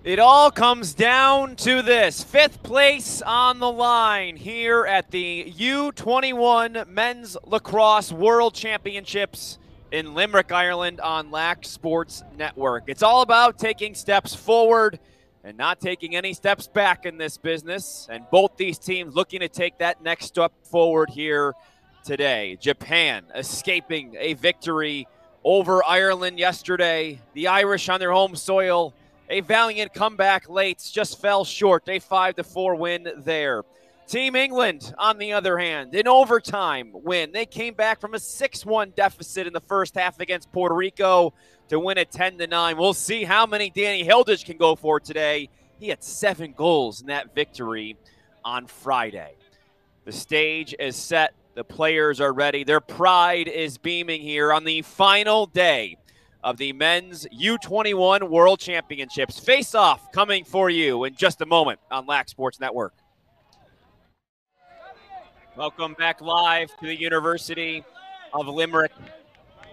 It all comes down to this. 5th place on the line here at the U21 Men's Lacrosse World Championships in Limerick, Ireland on Lax Sports Network. It's all about taking steps forward and not taking any steps back in this business. And both these teams looking to take that next step forward here today. Japan escaping a victory over Ireland yesterday. The Irish on their home soil, a valiant comeback late, just fell short. A 5-4 win there. Team England, on the other hand, an overtime win. They came back from a 6-1 deficit in the first half against Puerto Rico to win at 10-9. We'll see how many Danny Hilditch can go for today. He had 7 goals in that victory on Friday. The stage is set. The players are ready. Their pride is beaming here on the final day of the men's U21 World Championships. Face-off coming for you in just a moment on Lax Sports Network. Welcome back live to the University of Limerick.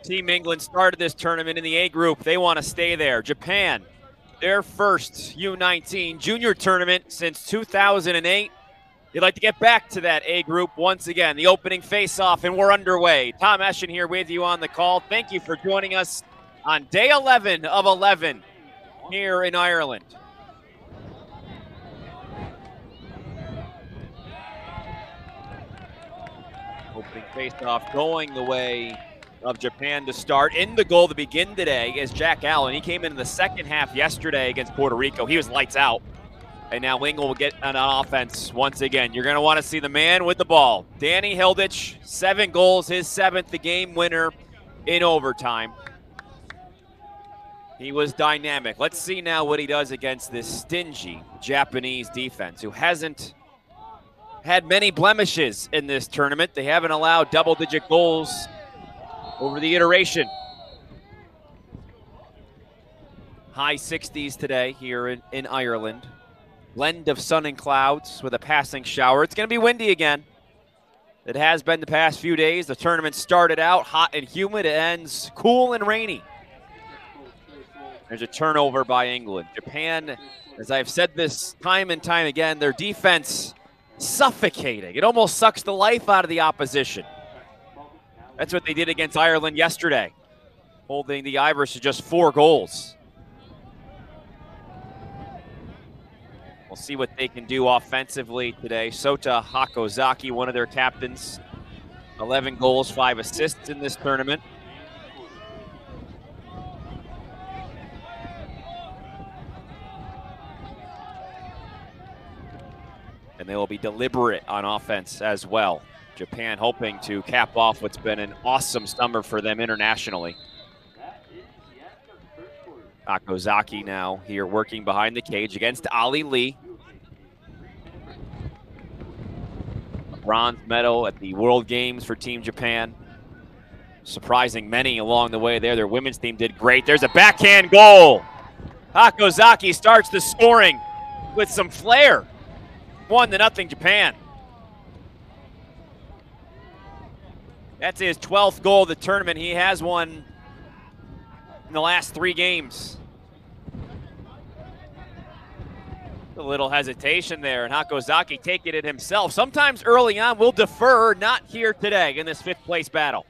Team England started this tournament in the A group. They want to stay there. Japan, their first U19 junior tournament since 2008. They'd like to get back to that A group once again. The opening face-off, and we're underway. Tom Eschen here with you on the call. Thank you for joining us on day 11 of 11 here in Ireland. Opening face-off going the way of Japan to start. In the goal to begin today is Jack Allen. He came in the second half yesterday against Puerto Rico. He was lights out. And now England will get on offense once again. You're going to want to see the man with the ball. Danny Hilditch, 7 goals, his 7th, the game winner in overtime. He was dynamic. Let's see now what he does against this stingy Japanese defense who hasn't had many blemishes in this tournament. They haven't allowed double-digit goals over the iteration. High 60s today here in Ireland. Blend of sun and clouds with a passing shower. It's going to be windy again. It has been the past few days. The tournament started out hot and humid. It ends cool and rainy. There's a turnover by England. Japan, as I've said this time and time again, their defense suffocating. It almost sucks the life out of the opposition. That's what they did against Ireland yesterday, holding the Irish to just 4 goals. We'll see what they can do offensively today. Sota Hakozaki, one of their captains, 11 goals, 5 assists in this tournament. And they will be deliberate on offense as well. Japan hoping to cap off what's been an awesome summer for them internationally. Hakozaki now here working behind the cage against Ali Lee. A bronze medal at the World Games for Team Japan. Surprising many along the way there. Their women's team did great. There's a backhand goal. Hakozaki starts the scoring with some flair. 1-0 Japan. That's his 12th goal of the tournament. He has one in the last 3 games. A little hesitation there, and Hakozaki taking it himself. Sometimes early on we'll defer, not here today in this 5th place battle.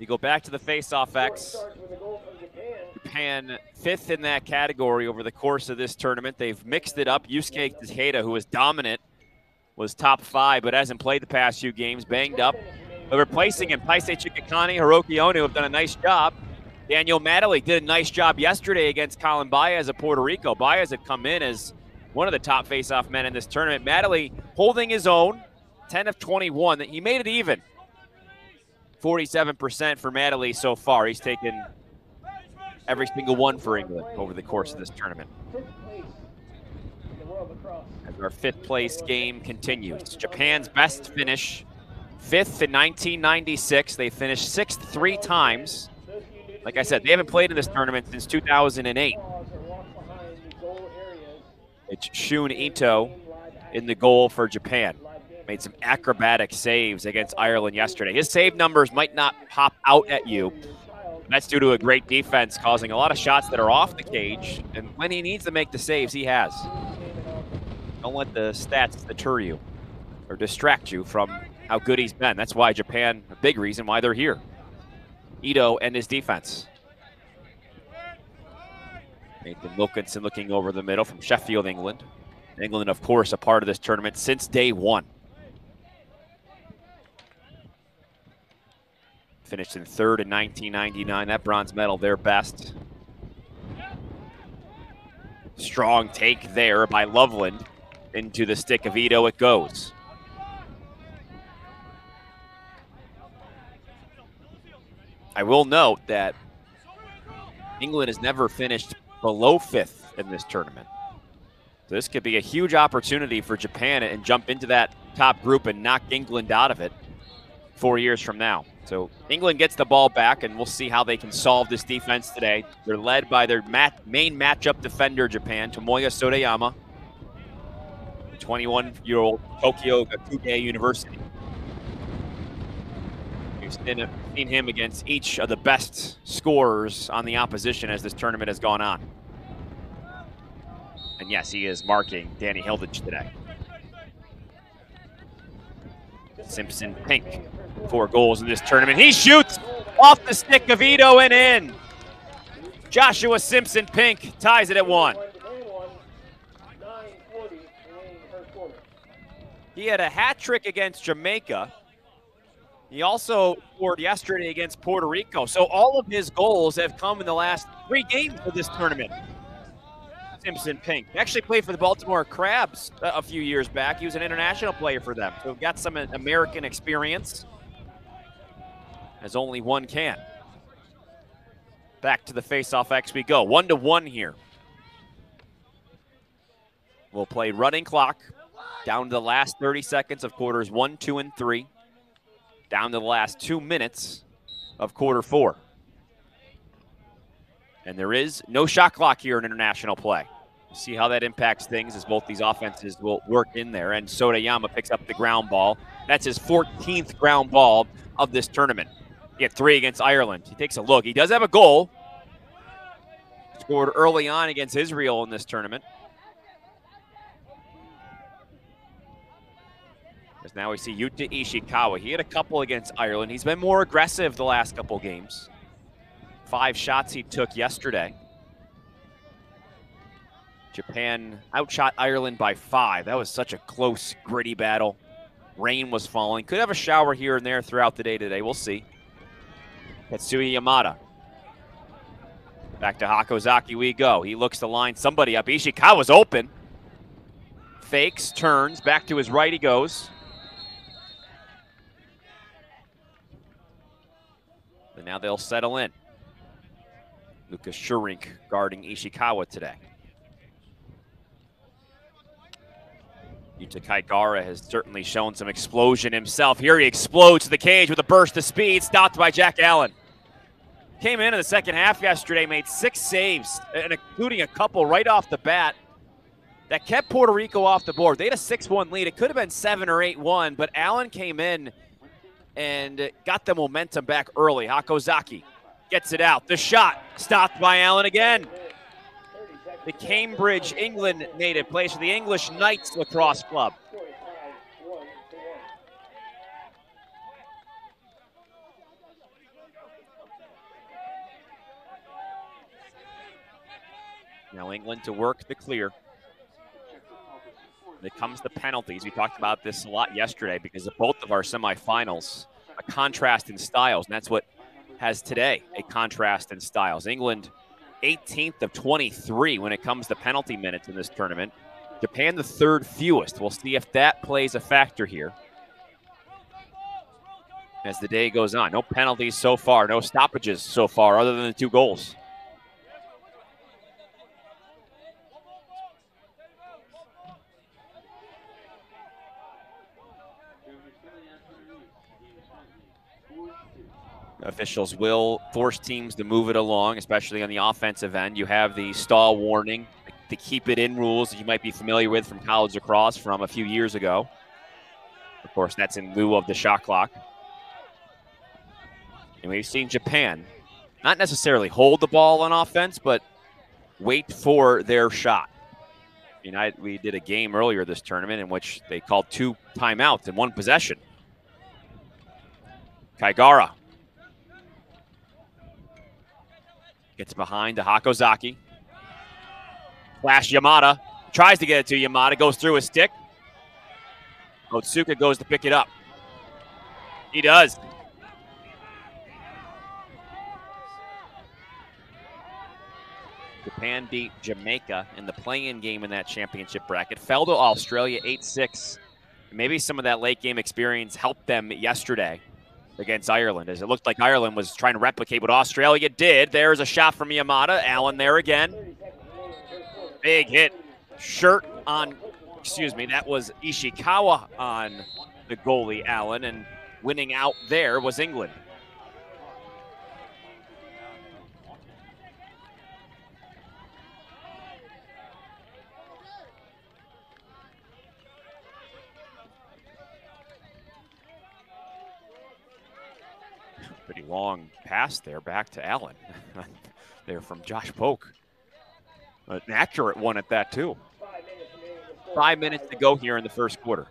You go back to the face-off X. Japan 5th in that category over the course of this tournament. They've mixed it up. Yusuke Tejeda, who was dominant, was top 5, but hasn't played the past few games, banged up. But replacing him, Taisei Chikakani, Hiroki Onu have done a nice job. Daniel Madeley did a nice job yesterday against Colin Baez of Puerto Rico. Baez had come in as one of the top face-off men in this tournament. Madeley holding his own, 10 of 21. He made it even. 47% for Madeley so far. He's taken every single one for England over the course of this tournament. As our 5th place game continues. Japan's best finish, 5th in 1996. They finished 6th 3 times. Like I said, they haven't played in this tournament since 2008. It's Shun Ito in the goal for Japan. Made some acrobatic saves against Ireland yesterday. His save numbers might not pop out at you, That's due to a great defense causing a lot of shots that are off the cage, and when he needs to make the saves, he has. Don't let the stats deter you or distract you from how good he's been. That's why Japan, a big reason why they're here. Ito and his defense. Nathan Wilkinson looking over the middle from Sheffield, England. England, of course, a part of this tournament since day one. Finished in third in 1999. That bronze medal, their best. Strong take there by Loveland. Into the stick of Ito it goes. I will note that England has never finished below 5th in this tournament. So this could be a huge opportunity for Japan and jump into that top group and knock England out of it 4 years from now. So England gets the ball back, and we'll see how they can solve this defense today. They're led by their main matchup defender, Japan, Tomoya Sodayama, 21-year-old Tokyo Gakuge University. We've seen him against each of the best scorers on the opposition as this tournament has gone on. And yes, he is marking Danny Hilditch today. Simpson Pink, 4 goals in this tournament. He shoots off the stick of Ito and in. Joshua Simpson Pink ties it at 1. He had a hat trick against Jamaica. He also scored yesterday against Puerto Rico. So all of his goals have come in the last 3 games of this tournament. Simpson Pink actually played for the Baltimore Crabs a few years back. He was an international player for them. So got some American experience, as only one can. Back to the face-off X we go. 1-1 here. We'll play running clock down to the last 30 seconds of quarters 1, 2, and 3. Down to the last 2 minutes of quarter 4. And there is no shot clock here in international play. We'll see how that impacts things as both these offenses will work in there. And Sodayama picks up the ground ball. That's his 14th ground ball of this tournament. He had 3 against Ireland. He takes a look. He does have a goal. Scored early on against Israel in this tournament. As now we see Yuta Ishikawa. He had a couple against Ireland. He's been more aggressive the last couple games. 5 shots he took yesterday. Japan outshot Ireland by 5. That was such a close, gritty battle. Rain was falling. Could have a shower here and there throughout the day today. We'll see. Katsui Yamada. Back to Hakozaki we go. He looks to line somebody up. Ishikawa's open. Fakes, turns, back to his right he goes. And now they'll settle in. Lucas Schurink guarding Ishikawa today. Yuta Kaigara has certainly shown some explosion himself. Here he explodes to the cage with a burst of speed, stopped by Jack Allen. Came in the second half yesterday, made 6 saves, including a couple right off the bat that kept Puerto Rico off the board. They had a 6-1 lead. It could have been 7 or 8-1, but Allen came in and got the momentum back early. Hakozaki gets it out. The shot stopped by Allen again. The Cambridge, England native plays for the English Knights Lacrosse Club. Now England to work the clear. When it comes to penalties, we talked about this a lot yesterday because of both of our semifinals, a contrast in styles, and that's what has today, a contrast in styles. England 18th of 23 when it comes to penalty minutes in this tournament. Japan the 3rd fewest. We'll see if that plays a factor here as the day goes on. No penalties so far, no stoppages so far other than the 2 goals. Officials will force teams to move it along, especially on the offensive end. You have the stall warning, the keep it in rules that you might be familiar with from college lacrosse from a few years ago. Of course, that's in lieu of the shot clock. And we've seen Japan not necessarily hold the ball on offense, but wait for their shot. We did a game earlier this tournament in which they called 2 timeouts in 1 possession. Kaigara gets behind to Hakozaki. Flash Yamada. Tries to get it to Yamada. Goes through his stick. Otsuka goes to pick it up. He does. Japan beat Jamaica in the play-in game in that championship bracket. Fell to Australia 8-6. Maybe some of that late game experience helped them yesterday against Ireland, as it looked like Ireland was trying to replicate what Australia did. There's a shot from Yamada. Allen there again. Big hit. Shirt on, that was Ishikawa on the goalie, Allen, and winning out there was England. Pretty long pass there back to Allen. There from Josh Polk. An accurate one at that, too. 5 minutes to go here in the first quarter.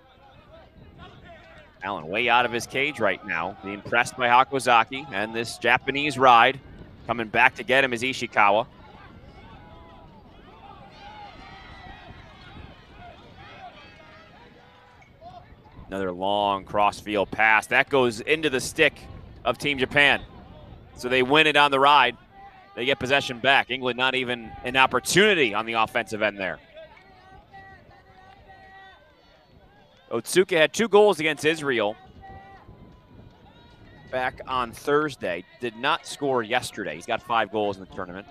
Allen way out of his cage right now, being pressed by Hakozaki, and this Japanese ride coming back to get him is Ishikawa. Another long cross-field pass. That goes into the stick of Team Japan. So they win it on the ride. They get possession back. England not even an opportunity on the offensive end there. Otsuka had 2 goals against Israel back on Thursday. Did not score yesterday. He's got 5 goals in the tournament.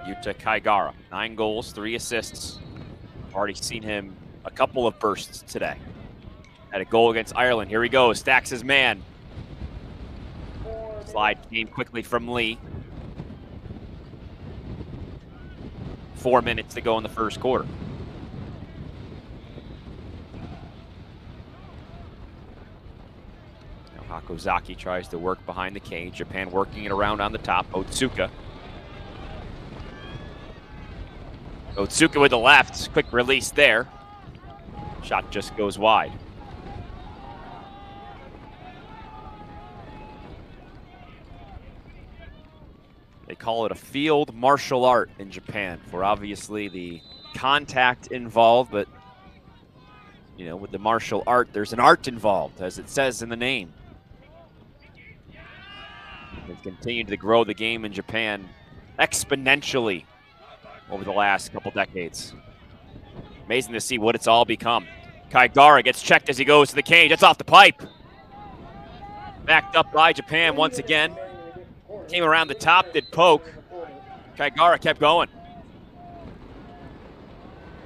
Yuta Kaigara, 9 goals, 3 assists. Already seen him a couple of bursts today. Had a goal against Ireland. Here he goes, stacks his man. Slide came quickly from Lee. 4 minutes to go in the first quarter. Now Hakozaki tries to work behind the cage. Japan working it around on the top. Otsuka. Otsuka with the left. Quick release there. Shot just goes wide. They call it a field martial art in Japan, for obviously the contact involved, but with the martial art, there's an art involved, as it says in the name. They've continued to grow the game in Japan exponentially over the last couple decades. Amazing to see what it's all become. Kaigara gets checked as he goes to the cage. That's off the pipe. Backed up by Japan once again. Came around the top, did poke. Kaigara kept going.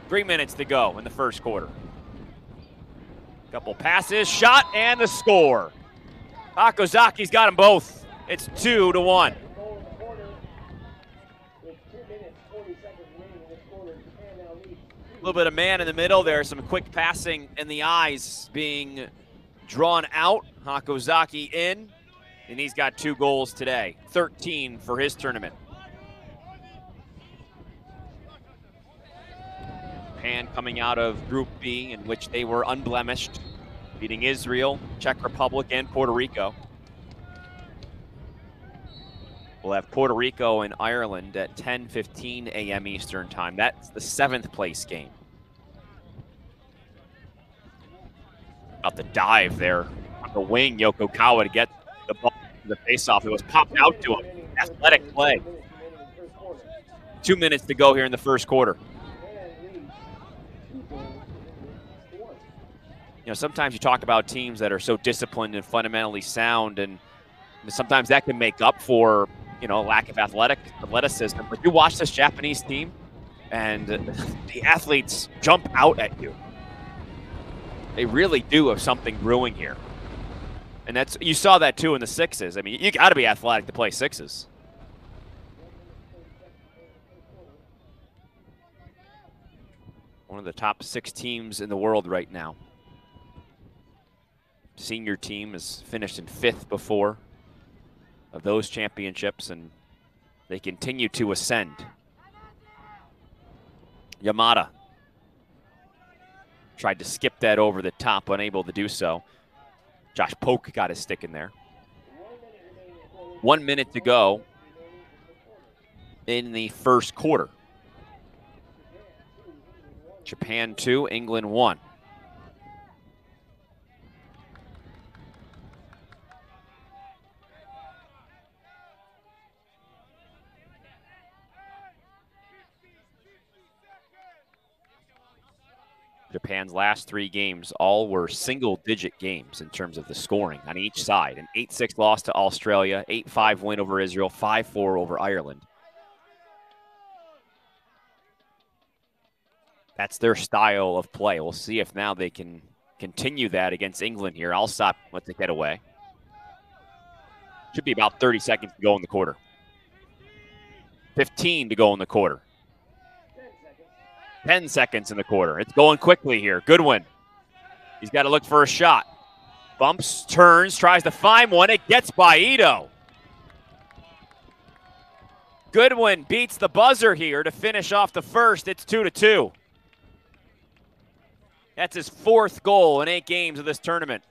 3 minutes to go in the first quarter. Couple passes, shot, and the score. Hakozaki's got them both. It's 2-1. A little bit of man in the middle there. Some quick passing in the eyes being drawn out. Hakozaki in. And he's got 2 goals today, 13 for his tournament. Japan coming out of Group B, in which they were unblemished, beating Israel, Czech Republic, and Puerto Rico. We'll have Puerto Rico and Ireland at 10:15 a.m. Eastern time. That's the 7th place game. About the dive there on the wing, Yokokawa to get the ball to the faceoff. It was popped out to him. Athletic play. 2 minutes to go here in the first quarter. Sometimes you talk about teams that are so disciplined and fundamentally sound, and sometimes that can make up for, lack of athleticism. But you watch this Japanese team, and the athletes jump out at you. They really do have something brewing here. And you saw that too in the sixes. I mean, you got to be athletic to play sixes. One of the top 6 teams in the world right now. senior team has finished in 5th before of those championships, and they continue to ascend. Yamada tried to skip that over the top, unable to do so. Josh Polk got his stick in there. 1 minute to go in the first quarter. Japan 2, England 1. Japan's last 3 games all were single-digit games in terms of the scoring on each side. An 8-6 loss to Australia, 8-5 win over Israel, 5-4 over Ireland. That's their style of play. We'll see if now they can continue that against England here. I'll stop, let the get away. Should be about 30 seconds to go in the quarter. 15 to go in the quarter. 10 seconds in the quarter. It's going quickly here. Goodwin. He's got to look for a shot. Bumps, turns, tries to find one. It gets by Ito. Goodwin beats the buzzer here to finish off the first. It's 2-2. That's his 4th goal in 8 games of this tournament.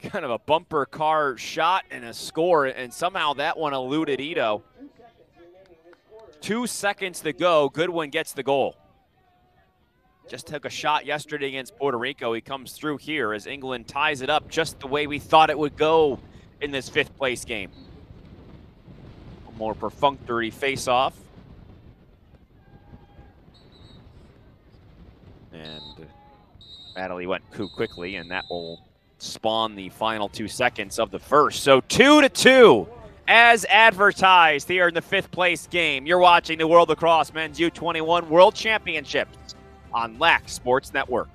Kind of a bumper car shot and a score, and somehow that one eluded Ito. 2 seconds to go. Goodwin gets the goal. Just took a shot yesterday against Puerto Rico. He comes through here as England ties it up just the way we thought it would go in this 5th place game. A more perfunctory face-off. And Natalie went too quickly, and that will spawn the final 2 seconds of the first. So 2-2. As advertised here in the 5th place game. You're watching the World Lacrosse Men's U21 World Championships on Lax Sports Network.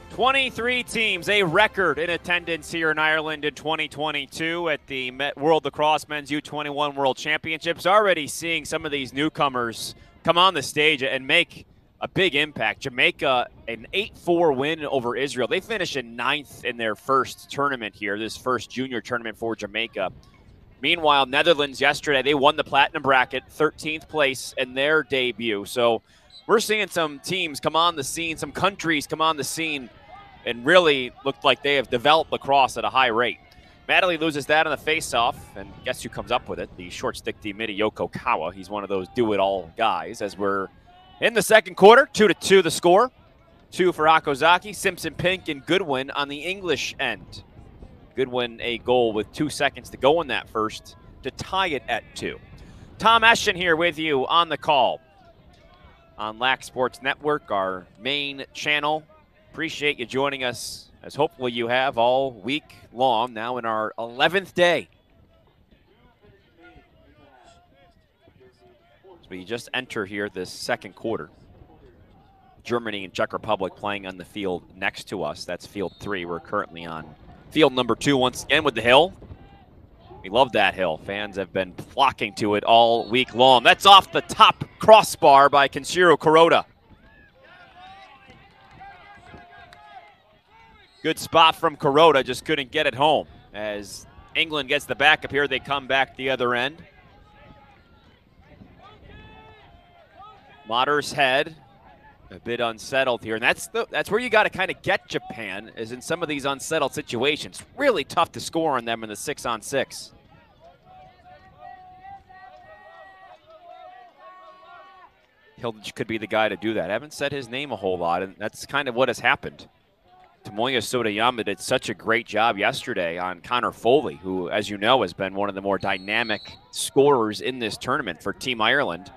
23 teams, a record in attendance here in Ireland in 2022 at the World Lacrosse Men's U21 World Championships. Already seeing some of these newcomers come on the stage and make a big impact. Jamaica, an 8-4 win over Israel. They finished in 9th in their first tournament here, this first junior tournament for Jamaica. Meanwhile, Netherlands yesterday, they won the platinum bracket, 13th place in their debut. So we're seeing some teams come on the scene, some countries come on the scene, and really looked like they have developed lacrosse at a high rate. Madeley loses that on the face-off, and guess who comes up with it? The short stick D-Midi, Yoko Kawa. He's one of those do-it-all guys as we're in the second quarter. 2-2 the score. 2 for Akozaki, Simpson, Pink, and Goodwin on the English end. Goodwin a goal with 2 seconds to go in that first to tie it at 2. Tom Eschen here with you on the call on Lax Sports Network, our main channel. Appreciate you joining us, as hopefully you have all week long, now in our 11th day. We just enter here this second quarter. Germany and Czech Republic playing on the field next to us. That's field 3. We're currently on field number 2 once again with the hill. We love that hill. Fans have been flocking to it all week long. That's off the top crossbar by Kenshiro Kuroda. Good spot from Kuroda, just couldn't get it home. As England gets the backup here, they come back the other end. Matter's head, a bit unsettled here. And that's where you got to kind of get Japan, is in some of these unsettled situations. Really tough to score on them in the 6-on-6. Hilditch could be the guy to do that. I haven't said his name a whole lot, and that's kind of what has happened. Tomoya Sodayama did such a great job yesterday on Connor Foley, who, as you know, has been one of the more dynamic scorers in this tournament for Team Ireland.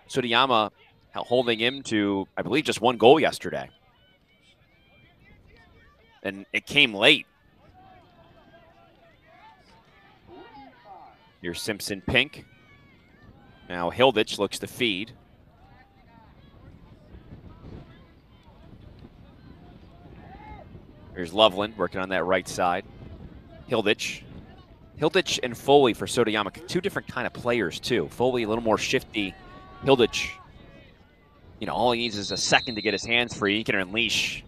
Sodayama holding him to, I believe, just 1 goal yesterday. And it came late. Here's Simpson Pink. Now Hilditch looks to feed. Here's Loveland working on that right side. Hilditch and Foley for Sodayama. 2 different kind of players, too. Foley a little more shifty. Hilditch, all he needs is a second to get his hands free. He can unleash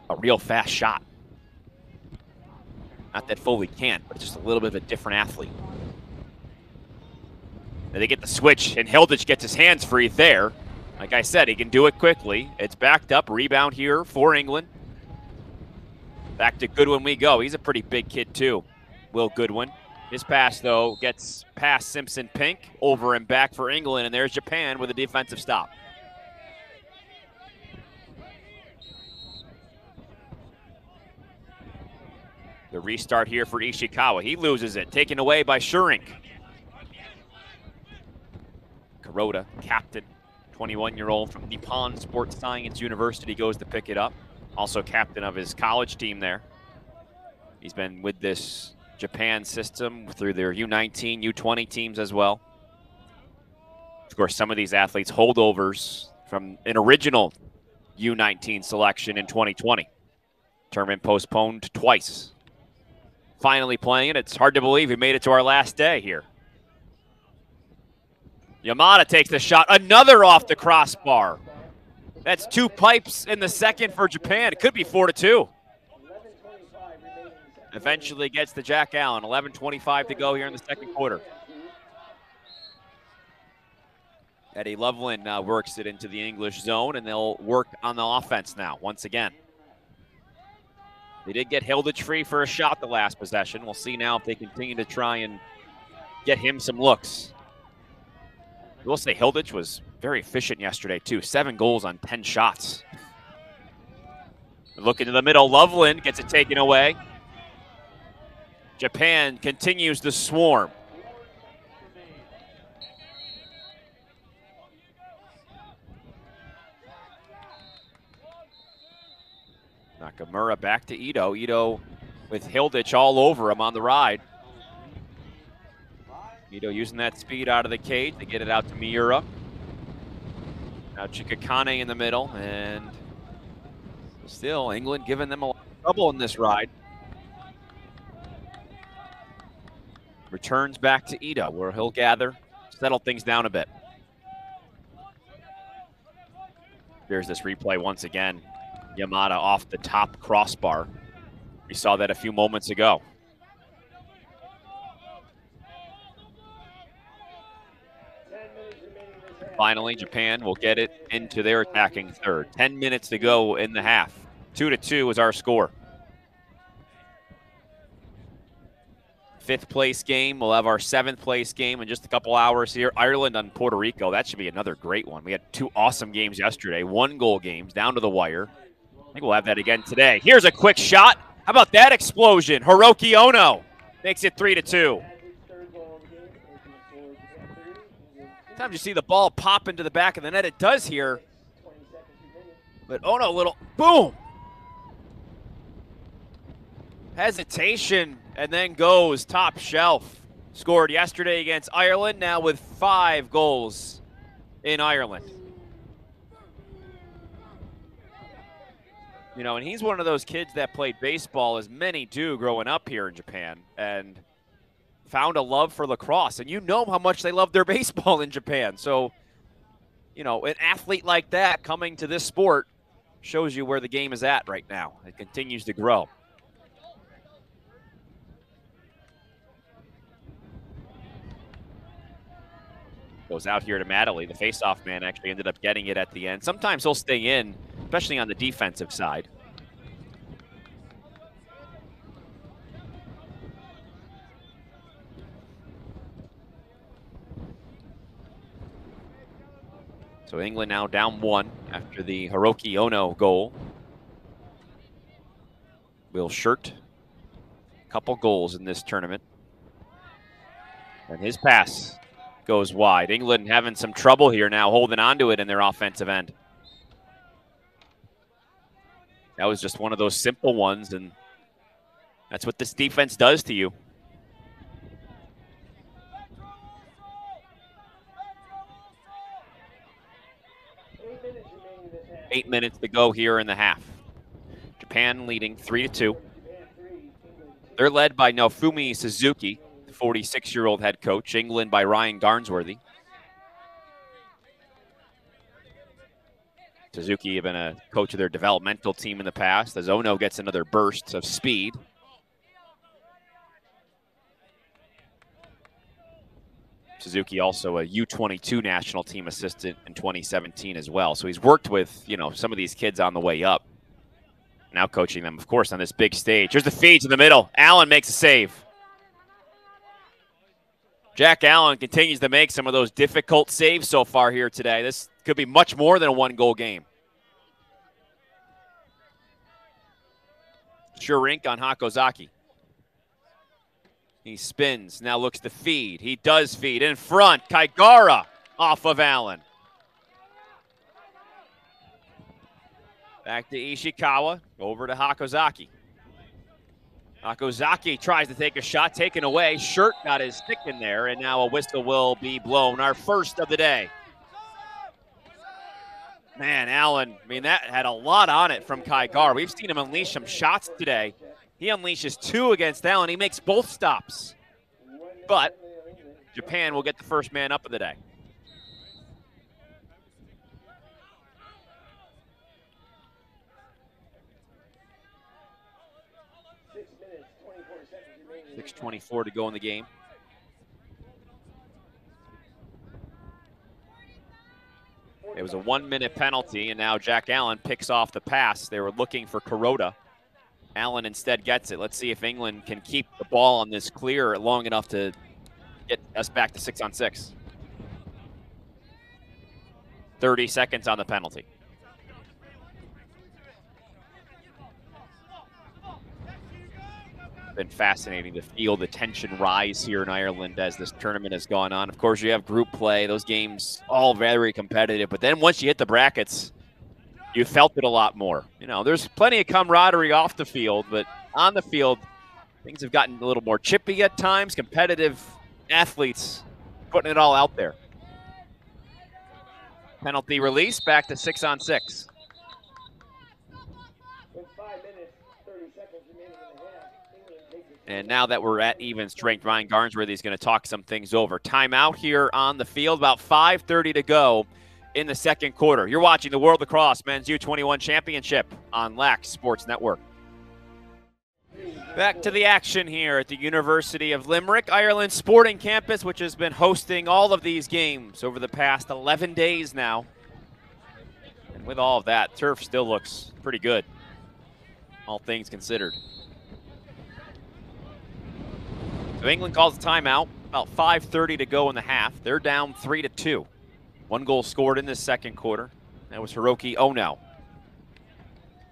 a real fast shot. Not that Foley can't, but just a little bit of a different athlete. And they get the switch, and Hilditch gets his hands free there. Like I said, he can do it quickly. It's backed up. Rebound here for England. Back to Goodwin we go. He's a pretty big kid, too, Will Goodwin. His pass, though, gets past Simpson Pink, over and back for England, and there's Japan with a defensive stop. The restart here for Ishikawa. He loses it, taken away by Schurink. Kuroda, captain, 21-year-old from Nippon Sports Science University, goes to pick it up. Also captain of his college team there. He's been with this Japan system through their U19, U20 teams as well. Of course, some of these athletes holdovers from an original U19 selection in 2020. Tournament postponed twice. Finally playing it. It's hard to believe we made it to our last day here. Yamada takes the shot. Another off the crossbar. That's 2 pipes in the second for Japan. It could be 4-2. Eventually gets to Jack Allen. 11:25 to go here in the second quarter. Eddie Loveland works it into the English zone, and they'll work on the offense now once again. They did get Hilditch free for a shot the last possession. We'll see now if they continue to try and get him some looks. I will say Hilditch was very efficient yesterday, too. 7 goals on 10 shots. Look into the middle. Loveland gets it taken away. Japan continues to swarm. Nakamura back to Ito. Ito with Hilditch all over him on the ride. Ito using that speed out of the cage to get it out to Miura. Now Chikakane in the middle, and still England giving them a lot of trouble in this ride. Returns back to Ito, where he'll gather, settle things down a bit. There's this replay once again. Yamada off the top crossbar. We saw that a few moments ago. Finally, Japan will get it into their attacking third. 10 minutes to go in the half. 2-2 is our score. 5th place game. We'll have our 7th place game in just a couple hours here. Ireland on Puerto Rico. That should be another great one. We had 2 awesome games yesterday. 1-goal games down to the wire. I think we'll have that again today. Here's a quick shot. How about that explosion? Hiroki Ono makes it 3-2. Sometimes you see the ball pop into the back of the net. It does here. But Ono, little boom. Hesitation and then goes top shelf. Scored yesterday against Ireland, now with 5 goals in Ireland. And he's one of those kids that played baseball, as many do growing up here in Japan, and found a love for lacrosse. And you know how much they love their baseball in Japan. So, an athlete like that coming to this sport shows you where the game is at right now. It continues to grow. Goes out here to Madeley. The faceoff man actually ended up getting it at the end. Sometimes he'll stay in, especially on the defensive side. So England now down 1 after the Hiroki Ono goal. Will Shirt, a couple goals in this tournament. And his pass goes wide. England having some trouble here now, holding on to it in their offensive end. That was just one of those simple ones, and that's what this defense does to you. Eight minutes to go here in the half. Japan leading 3-2. They're led by Nofumi Suzuki, the 46-year-old head coach. England by Ryan Garnsworthy. Suzuki had been a coach of their developmental team in the past as Ono gets another burst of speed. Suzuki also a U22 national team assistant in 2017 as well. So he's worked with, some of these kids on the way up. Now coaching them, of course, on this big stage. Here's the feed to the middle. Allen makes a save. Jack Allen continues to make some of those difficult saves so far here today. This could be much more than a one-goal game. Shurink on Hakozaki. He spins, now looks to feed. He does feed in front. Kaigara off of Allen. Back to Ishikawa, over to Hakozaki. Hakozaki tries to take a shot, taken away. Shirt got his stick in there, and now a whistle will be blown. Our first of the day. Man, Allen, that had a lot on it from Kaigara. We've seen him unleash some shots today. He unleashes 2 against Allen. He makes both stops. But Japan will get the first man up of the day. .6:24 to go in the game. It was a 1-minute penalty, and now Jack Allen picks off the pass. They were looking for Kuroda. Allen instead gets it. Let's see if England can keep the ball on this clear long enough to get us back to 6-on-6. 30 seconds on the penalty. Been fascinating to feel the tension rise here in Ireland as this tournament has gone on. Of course, you have group play, those games all very competitive, but then once you hit the brackets, you felt it a lot more. There's plenty of camaraderie off the field, but on the field, things have gotten a little more chippy at times. Competitive athletes putting it all out there. Penalty release, back to 6-on-6. And now that we're at even strength, Ryan Garnsworthy is going to talk some things over. Timeout here on the field, about 5:30 to go in the second quarter. You're watching the World Lacrosse Men's U21 Championship on Lax Sports Network. Back to the action here at the University of Limerick, Ireland Sporting Campus, which has been hosting all of these games over the past 11 days now. And with all of that, turf still looks pretty good, all things considered. So England calls a timeout, about 5:30 to go in the half. They're down 3-2. 1 goal scored in this second quarter. That was Hiroki Ono.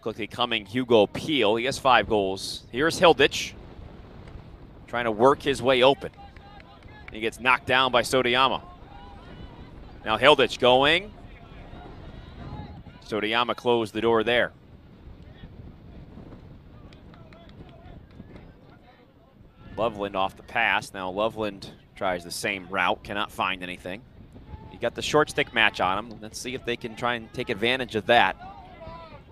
Quickly coming Hugo Peel. He has 5 goals. Here's Hilditch trying to work his way open. He gets knocked down by Sodayama. Now Hilditch going. Sodayama closed the door there. Loveland off the pass. Now Loveland tries the same route, cannot find anything. He got the short stick match on him. Let's see if they can try and take advantage of that.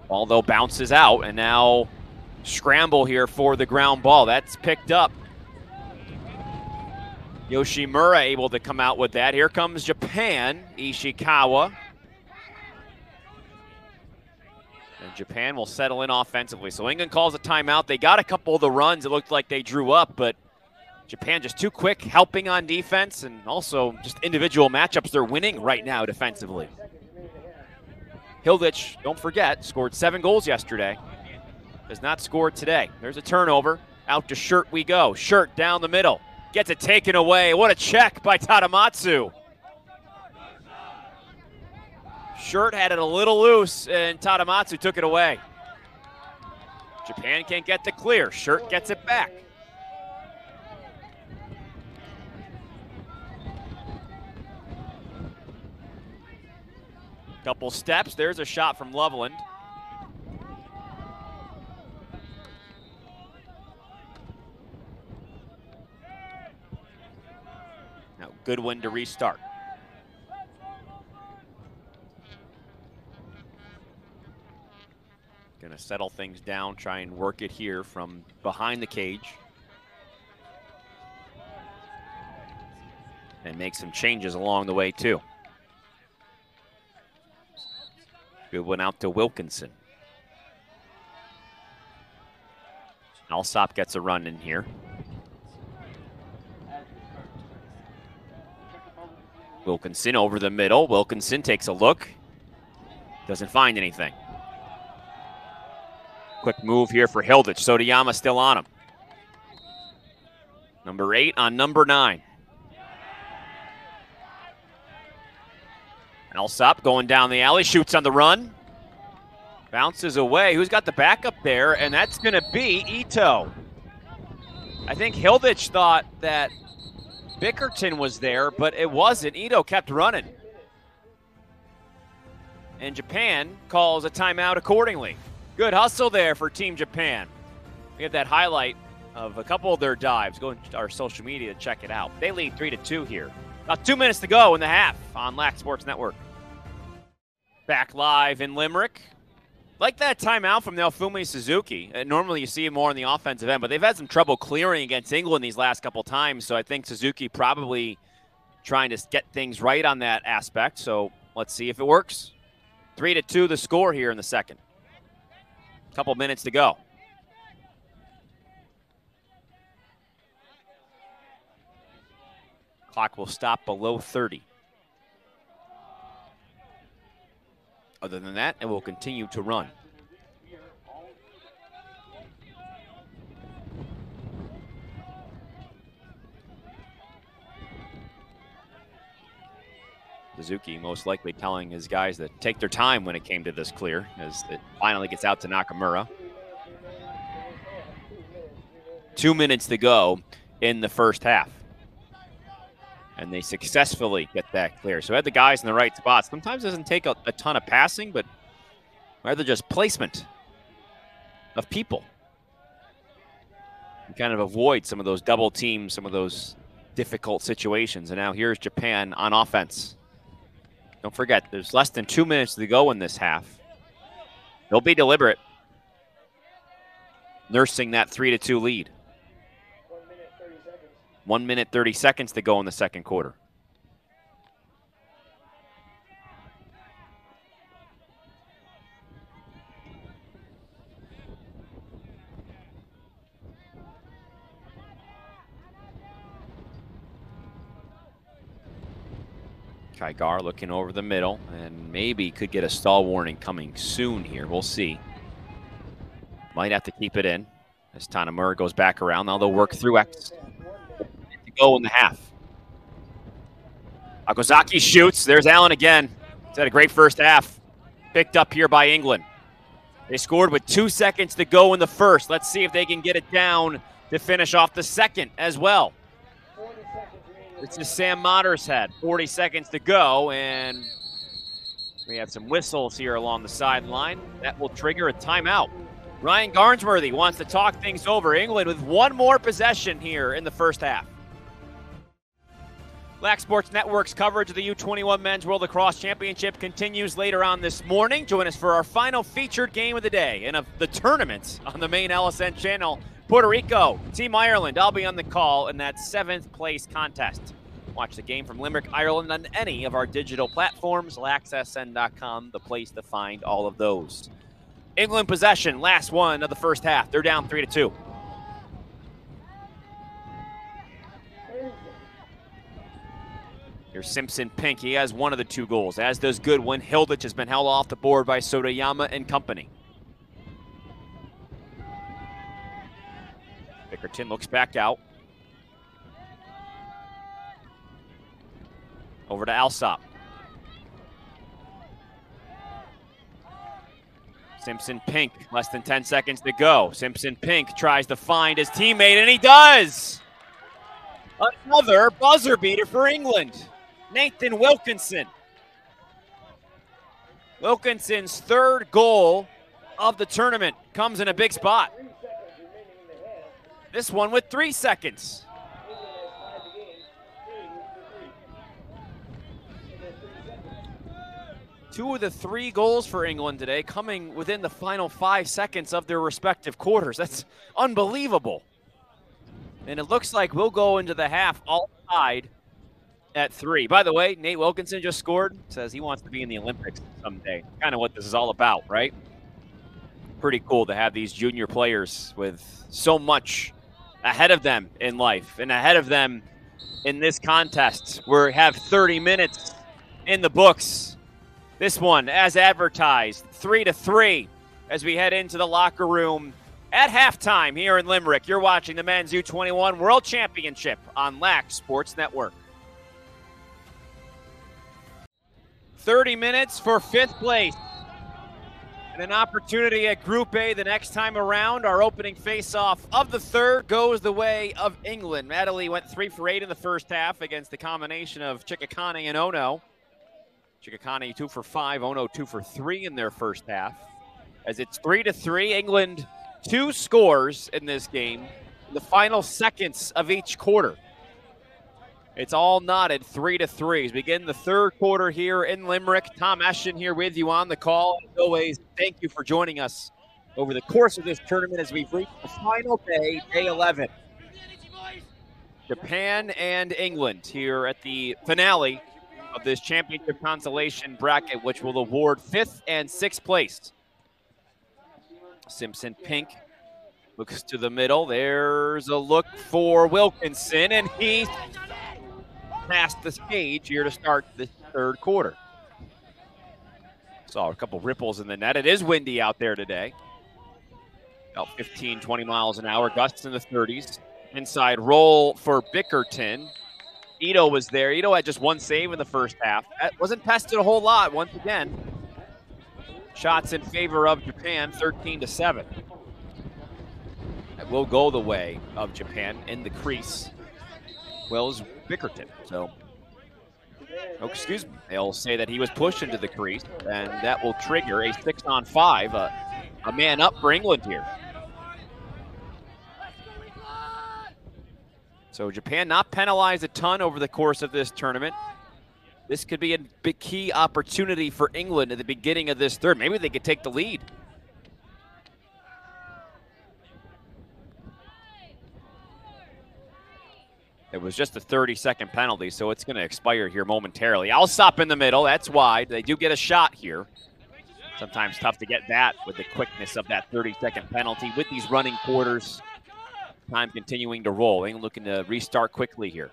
Ball though bounces out, and now scramble here for the ground ball. That's picked up. Yoshimura able to come out with that. Here comes Japan, Ishikawa. And Japan will settle in offensively. So England calls a timeout. They got a couple of the runs. It looked like they drew up, but Japan just too quick, helping on defense, and also just individual matchups they're winning right now defensively. Hilditch, don't forget, scored 7 goals yesterday. Does not score today. There's a turnover. Out to Shirt we go. Shirt down the middle. Gets it taken away. What a check by Tadamatsu. Shirt had it a little loose, and Tadamatsu took it away. Japan can't get the clear. Shirt gets it back. Couple steps. There's a shot from Loveland. Now Goodwin to restart. Gonna settle things down, try and work it here from behind the cage. And make some changes along the way too. Good one out to Wilkinson. Alsop gets a run in here. Wilkinson over the middle. Wilkinson takes a look. Doesn't find anything. Quick move here for Hilditch. Sotoyama still on him. Number 8 on number 9. Alsop going down the alley, shoots on the run. Bounces away. Who's got the backup there? And that's going to be Ito. I think Hilditch thought that Bickerton was there, but it wasn't. Ito kept running. And Japan calls a timeout accordingly. Good hustle there for Team Japan. We have that highlight of a couple of their dives. Go to our social media to check it out. They lead 3-2 here. About 2 minutes to go in the half on Lax Sports Network. Back live in Limerick. Like that timeout from Naofumi Suzuki. Normally you see him more on the offensive end, but they've had some trouble clearing against England these last couple times, so I think Suzuki probably trying to get things right on that aspect. So let's see if it works. 3-2 the score here in the second. Couple minutes to go. Clock will stop below 30. Other than that, it will continue to run. Suzuki most likely telling his guys to take their time when it came to this clear, as it finally gets out to Nakamura. 2 minutes to go in the first half. And they successfully get that clear. So had the guys in the right spots. Sometimes it doesn't take a ton of passing, but rather just placement of people. You kind of avoid some of those double teams, some of those difficult situations. And now here's Japan on offense. Don't forget, there's less than 2 minutes to go in this half. They'll be deliberate, nursing that 3-2 lead. 1 minute, 30 seconds to go in the second quarter. Kygar looking over the middle and maybe could get a stall warning coming soon here. We'll see. Might have to keep it in as Tanamura goes back around. Now they'll work through X. Go in the half. Akozaki shoots. There's Allen again. He's had a great first half. Picked up here by England. They scored with 2 seconds to go in the first. Let's see if they can get it down to finish off the second as well. This is Sam Mottershead. 40 seconds to go, and we have some whistles here along the sideline. That will trigger a timeout. Ryan Garnsworthy wants to talk things over. England with one more possession here in the first half. Lax Sports Network's coverage of the U21 Men's World Lacrosse Championship continues later on this morning. Join us for our final featured game of the day and of the tournament on the main LSN channel. Puerto Rico, Team Ireland. I'll be on the call in that 7th place contest. Watch the game from Limerick, Ireland on any of our digital platforms. LaxSN.com, the place to find all of those. England possession, last one of the first half. They're down 3-2. Here's Simpson Pink. He has one of the 2 goals, as does Goodwin. Hilditch has been held off the board by Sotoyama and company. Bickerton looks back out. Over to Alsop. Simpson Pink, less than 10 seconds to go. Simpson Pink tries to find his teammate, and he does! Another buzzer beater for England. Nathan Wilkinson. Wilkinson's 3rd goal of the tournament comes in a big spot. This one with 3 seconds. Two of the 3 goals for England today coming within the final 5 seconds of their respective quarters. That's unbelievable. And it looks like we'll go into the half all tied at 3. By the way, Nate Wilkinson just scored. Says he wants to be in the Olympics someday. Kind of what this is all about, right? Pretty cool to have these junior players with so much ahead of them in life and ahead of them in this contest. We have 30 minutes in the books. This one, as advertised, 3-3 as we head into the locker room at halftime here in Limerick. You're watching the Men's U21 World Championship on Lax Sports Network. 30 minutes for 5th place. And an opportunity at Group A the next time around. Our opening face-off of the third goes the way of England. Madeley went 3 for 8 in the first half against the combination of Chikakane and Ono. Chikakane 2 for 5, Ono 2 for 3 in their first half. As it's 3-3, England 2 scores in this game in the final seconds of each quarter. It's all knotted 3-3 as we begin the third quarter here in Limerick. Tom Eschen here with you on the call. As always, thank you for joining us over the course of this tournament as we've reached the final day, day 11. Japan and England here at the finale of this championship consolation bracket, which will award 5th and 6th place. Simpson Pink looks to the middle. There's a look for Wilkinson, and he past the stage here to start the third quarter. Saw a couple ripples in the net. It is windy out there today. About 15, 20 miles an hour, gusts in the 30s. Inside roll for Bickerton. Ito was there. Ito had just 1 save in the first half. That wasn't pested a whole lot once again. Shots in favor of Japan, 13-7. That will go the way of Japan in the crease. Well as Bickerton. So, oh, excuse me. They'll say that he was pushed into the crease, and that will trigger a 6-on-5, a man up for England here. So Japan not penalized a ton over the course of this tournament. This could be a big key opportunity for England at the beginning of this third. Maybe they could take the lead. It was just a 30-second penalty, so it's going to expire here momentarily. I'll stop in the middle. That's wide. They do get a shot here. Sometimes tough to get that with the quickness of that 30-second penalty with these running quarters. Time continuing to roll. England looking to restart quickly here.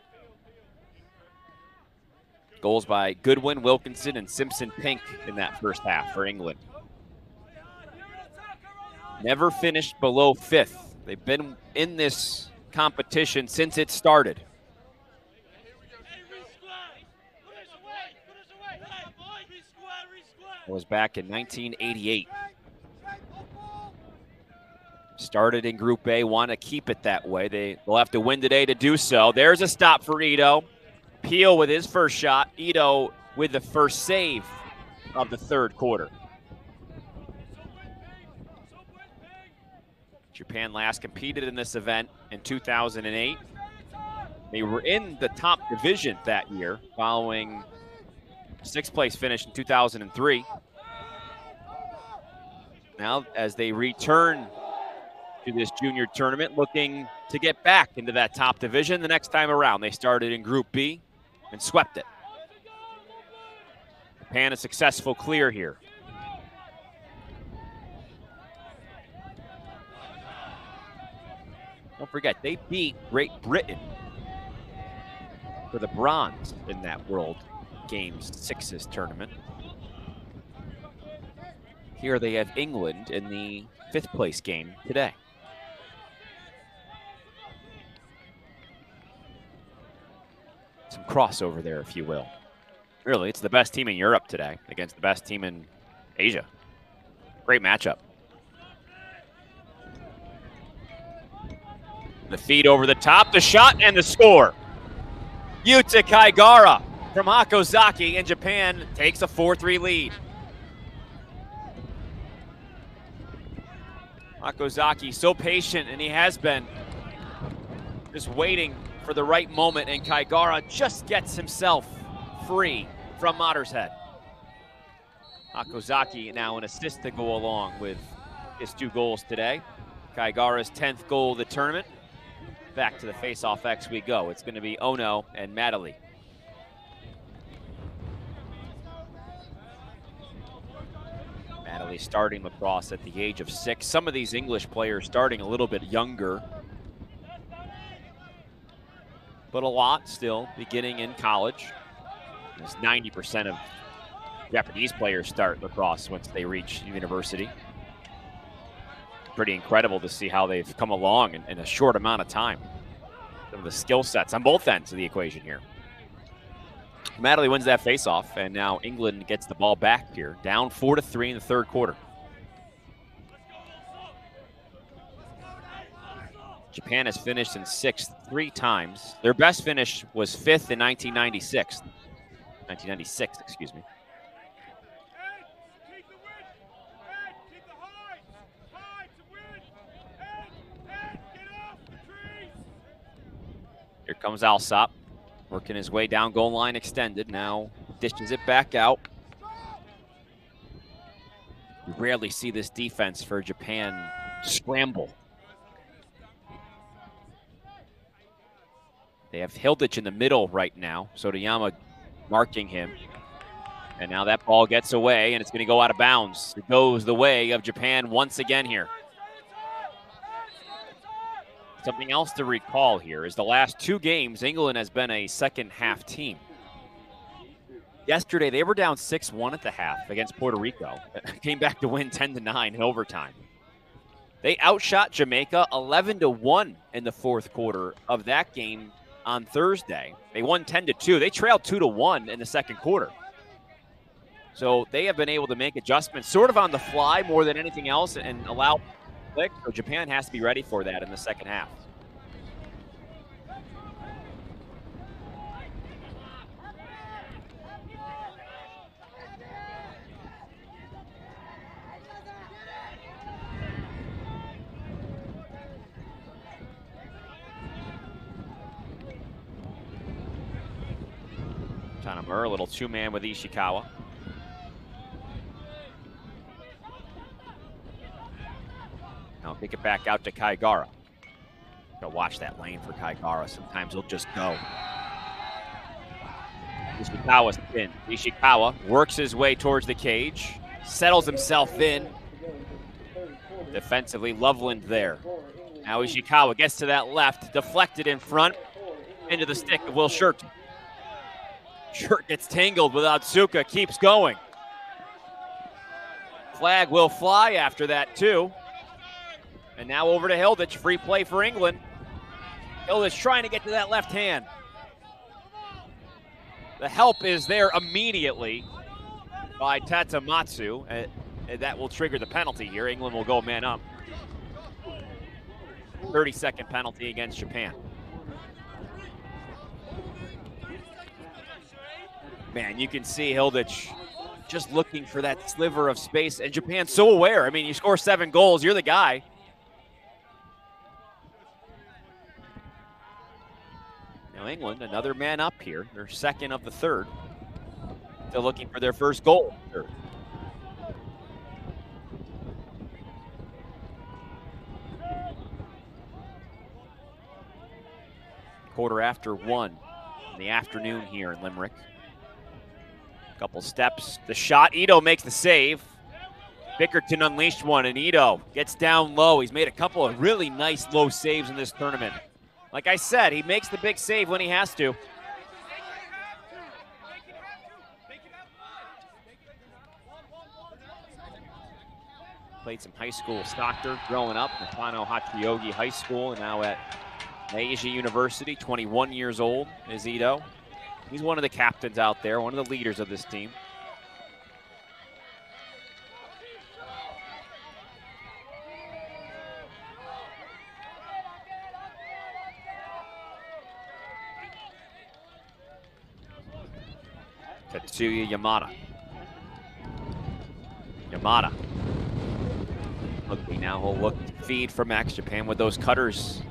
Goals by Goodwin, Wilkinson, and Simpson Pink in that first half for England. Never finished below 5th. They've been in this competition since it started. It was back in 1988. Started in Group A, want to keep it that way. They'll have to win today to do so. There's a stop for Ito. Peel with his first shot. Ito with the first save of the third quarter. Japan last competed in this event in 2008. They were in the top division that year following 6th place finish in 2003. Now, as they return to this junior tournament, looking to get back into that top division the next time around. They started in Group B and swept it. Japan a successful clear here. Don't forget, they beat Great Britain for the bronze in that World Games Sixes tournament. Here they have England in the 5th place game today. Some crossover there, if you will. Really, it's the best team in Europe today against the best team in Asia. Great matchup. The feed over the top, the shot, and the score. Yuta Kaigara from Hakozaki, and Japan takes a 4-3 lead. Hakozaki so patient, and he has been just waiting for the right moment, and Kaigara just gets himself free from Mottershead. Hakozaki now an assist to go along with his 2 goals today. Kaigara's 10th goal of the tournament. Back to the face-off X we go. It's going to be Ono and Madeley. Really starting lacrosse at the age of 6. Some of these English players starting a little bit younger, but a lot still beginning in college. As 90% of Japanese players start lacrosse once they reach university. Pretty incredible to see how they've come along in a short amount of time. Some of the skill sets on both ends of the equation here. Madley wins that faceoff, and now England gets the ball back here, down 4-3 in the third quarter. Japan has finished in 6th 3 times. Their best finish was 5th in 1996. 1996, excuse me. Here comes Alsop, working his way down goal line extended. Now dishes it back out. You rarely see this defense for Japan scramble. They have Hilditch in the middle right now. Sotoyama marking him. And now that ball gets away, and it's going to go out of bounds. It goes the way of Japan once again here. Something else to recall here is the last 2 games, England has been a second half team. Yesterday, they were down 6-1 at the half against Puerto Rico. Came back to win 10-9 in overtime. They outshot Jamaica 11-1 in the fourth quarter of that game on Thursday. They won 10-2. They trailed 2-1 in the second quarter. So they have been able to make adjustments sort of on the fly more than anything else and allow click. So Japan has to be ready for that in the second half. Tanamura, a little 2-man with Ishikawa. Now kick it back out to Kaigara. Gotta watch that lane for Kaigara. Sometimes he'll just go. Ishikawa's in. Ishikawa works his way towards the cage, settles himself in. Defensively, Loveland there. Now Ishikawa gets to that left, deflected in front, into the stick of Will Shirt. Shirt gets tangled with Otsuka, keeps going. Flag will fly after that too. And now over to Hilditch, free play for England. Hilditch trying to get to that left hand. The help is there immediately by Tatamatsu. And that will trigger the penalty here. England will go man up. 30-second penalty against Japan. Man, you can see Hilditch just looking for that sliver of space. And Japan's so aware. I mean, you score 7 goals, you're the guy. Now England, another man up here. They're second of the third. Still looking for their first goal. Third. Quarter after 1 in the afternoon here in Limerick. Couple steps, the shot, Ito makes the save. Bickerton unleashed one, and Ito gets down low. He's made a couple of really nice low saves in this tournament. Like I said, he makes the big save when he has to. Played some high school soccer growing up, Nakano Hachiyogi High School, and now at Meiji University, 21 years old is Ito. He's one of the captains out there, one of the leaders of this team. Tetsuya Yamada. Yamada. Look, now he'll look to feed for Max Japan with those cutters.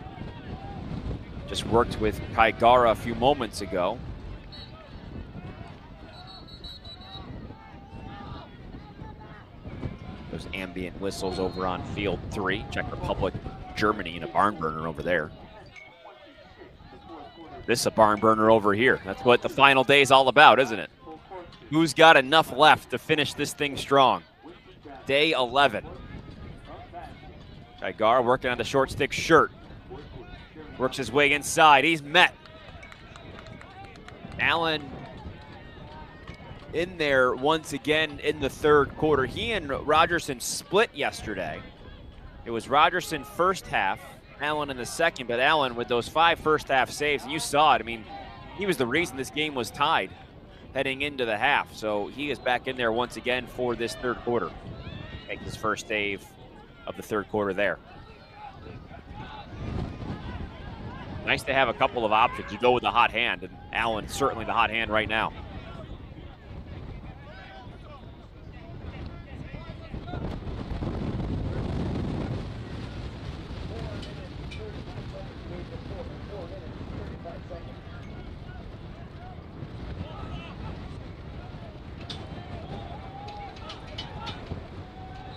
Just worked with Kaigara a few moments ago. Those ambient whistles over on field 3. Czech Republic, Germany in a barn burner over there. This is a barn burner over here. That's what the final day is all about, isn't it? Who's got enough left to finish this thing strong? day 11. Igar working on the short stick shirt. Works his way inside. He's met. Allen in there once again in the third quarter. He and Rogerson split yesterday. It was Rogerson first half, Allen in the second, but Allen with those 5 first half saves, and you saw it. I mean, he was the reason this game was tied heading into the half. So he is back in there once again for this third quarter. Make his first save of the third quarter there. Nice to have a couple of options. You go with the hot hand, and Allen's certainly the hot hand right now.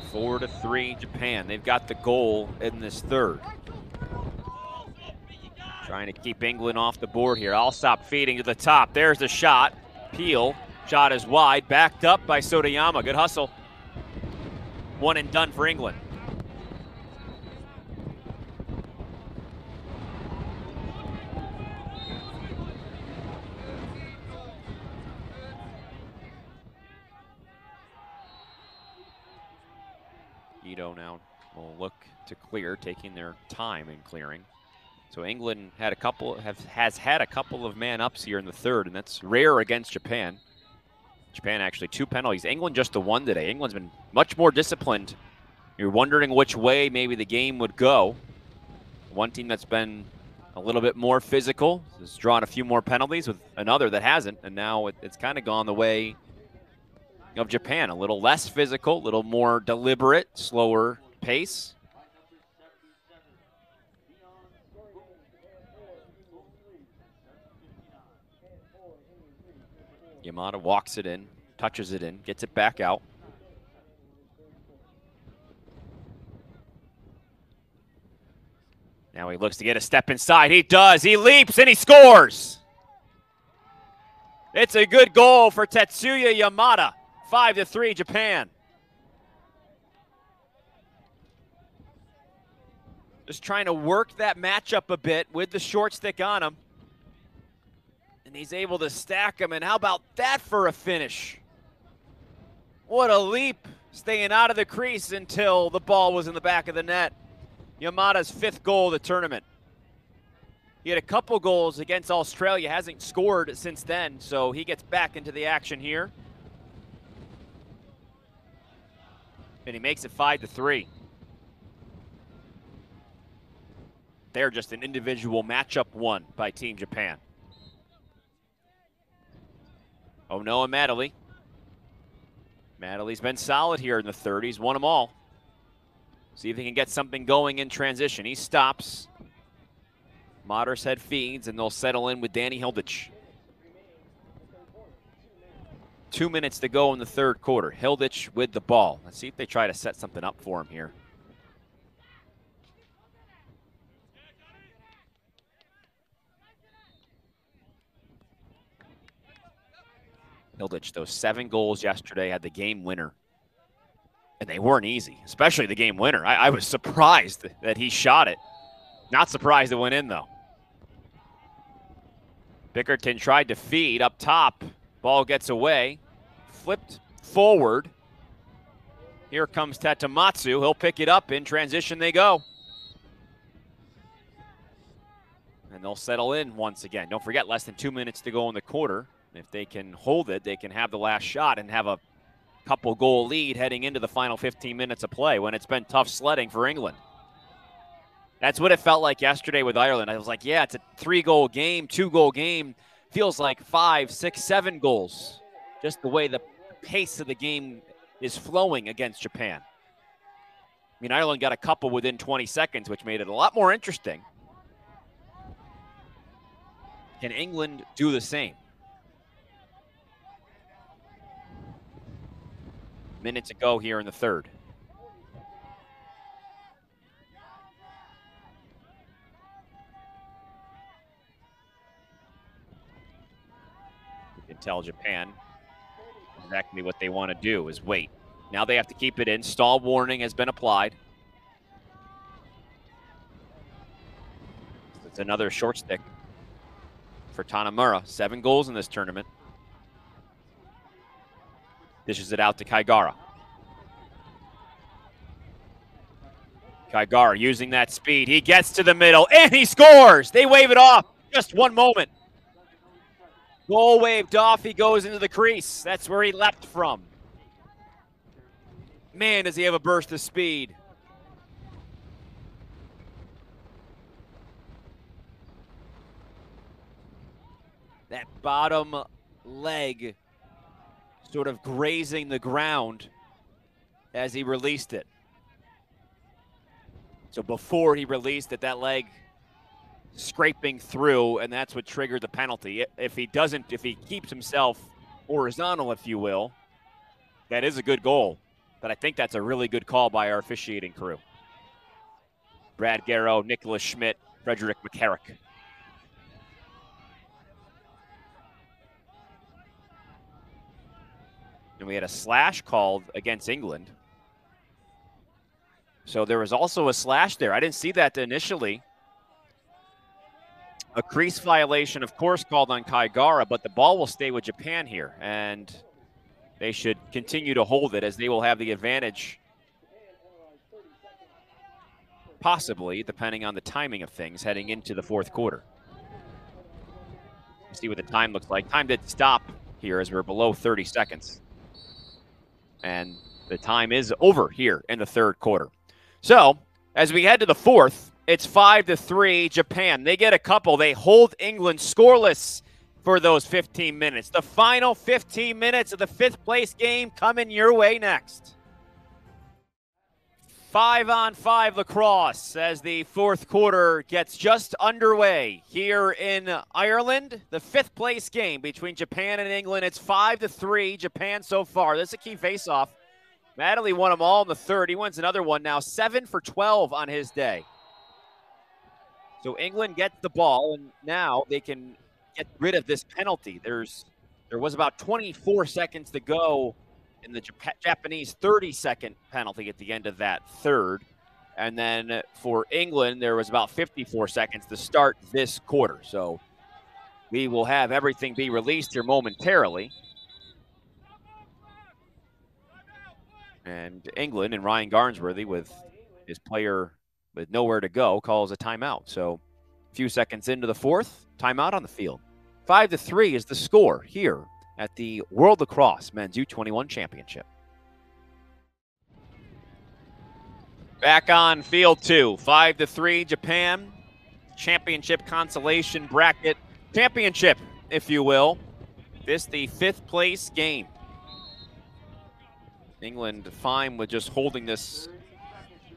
Four to 3 Japan. They've got the goal in this third. Trying to keep England off the board here. I'll stop feeding to the top. There's the shot. Peel. Shot is wide. Backed up by Sotayama. Good hustle. One and done for England. Ito now will look to clear, taking their time in clearing. So England had has had a couple of man-ups here in the third, and that's rare against Japan. Japan actually 2 penalties. England just the 1 today. England's been much more disciplined. You're wondering which way maybe the game would go. One team that's been a little bit more physical has drawn a few more penalties with another that hasn't, and now it's kind of gone the way of Japan. A little less physical, a little more deliberate, slower pace. Yamada walks it in, touches it in, gets it back out. Now he looks to get a step inside. He does. He leaps and he scores. It's a good goal for Tetsuya Yamada. 5 to 3 Japan. Just trying to work that matchup a bit with the short stick on him. And he's able to stack him, and how about that for a finish? What a leap, staying out of the crease until the ball was in the back of the net. Yamada's 5th goal of the tournament. He had a couple goals against Australia, hasn't scored since then, so he gets back into the action here. And he makes it 5 to 3. They're just an individual matchup won by Team Japan. Oh no, and Madeley. Madeley's been solid here in the third. He's won them all. See if he can get something going in transition. He stops. Mottershead feeds, and they'll settle in with Danny Hilditch. 2 minutes to go in the third quarter. Hilditch with the ball. Let's see if they try to set something up for him here. Hilditch, those 7 goals yesterday, had the game winner. And they weren't easy, especially the game winner. I was surprised that he shot it. Not surprised it went in, though. Bickerton tried to feed up top. Ball gets away. Flipped forward. Here comes Tatamatsu. He'll pick it up. In transition they go. And they'll settle in once again. Don't forget, less than 2 minutes to go in the quarter. If they can hold it, they can have the last shot and have a couple goal lead heading into the final 15 minutes of play when it's been tough sledding for England. That's what it felt like yesterday with Ireland. I was like, yeah, it's a 3-goal game, 2-goal game. Feels like 5, 6, 7 goals. Just the way the pace of the game is flowing against Japan. I mean, Ireland got a couple within 20 seconds, which made it a lot more interesting. Can England do the same? Minute to go here in the third. You can tell Japan exactly what they want to do is wait. Now they have to keep it in. Stall warning has been applied. It's another short stick for Tanamura. 7 goals in this tournament. Dishes it out to Kaigara. Kaigara using that speed. He gets to the middle, and he scores! They wave it off. Just one moment. Goal waved off. He goes into the crease. That's where he leapt from. Man, does he have a burst of speed. That bottom leg sort of grazing the ground as he released it. So before he released it, that leg scraping through, and that's what triggered the penalty. If he keeps himself horizontal, if you will, that is a good goal. But I think that's a really good call by our officiating crew. Brad Garrow, Nicholas Schmidt, Frederick McCarrick. And we had a slash called against England. So there was also a slash there. I didn't see that initially. A crease violation, of course, called on Kaigara, but the ball will stay with Japan here. And they should continue to hold it as they will have the advantage, possibly, depending on the timing of things, heading into the fourth quarter. See what the time looks like. Time did stop here as we're below 30 seconds. And the time is over here in the third quarter. So, as we head to the fourth, it's 5-3 Japan. They get a couple. They hold England scoreless for those 15 minutes. The final 15 minutes of the fifth-place game coming your way next. 5-on-5 lacrosse as the fourth quarter gets just underway here in Ireland. The fifth-place game between Japan and England. It's 5-3 Japan so far. This is a key face-off. Madeley won them all in the third. He wins another one now, 7 for 12 on his day. So England gets the ball, and now they can get rid of this penalty. There was about 24 seconds to go in the Japanese 30-second penalty at the end of that third. And then for England, there was about 54 seconds to start this quarter. So we will have everything be released here momentarily. And England and Ryan Garnsworthy, with his player with nowhere to go, calls a timeout. So a few seconds into the fourth, timeout on the field. 5-3 is the score here at the World Lacrosse Men's U21 Championship. Back on field 2, 5-3 Japan. Championship consolation bracket. Championship, if you will. This the fifth place game. England fine with just holding this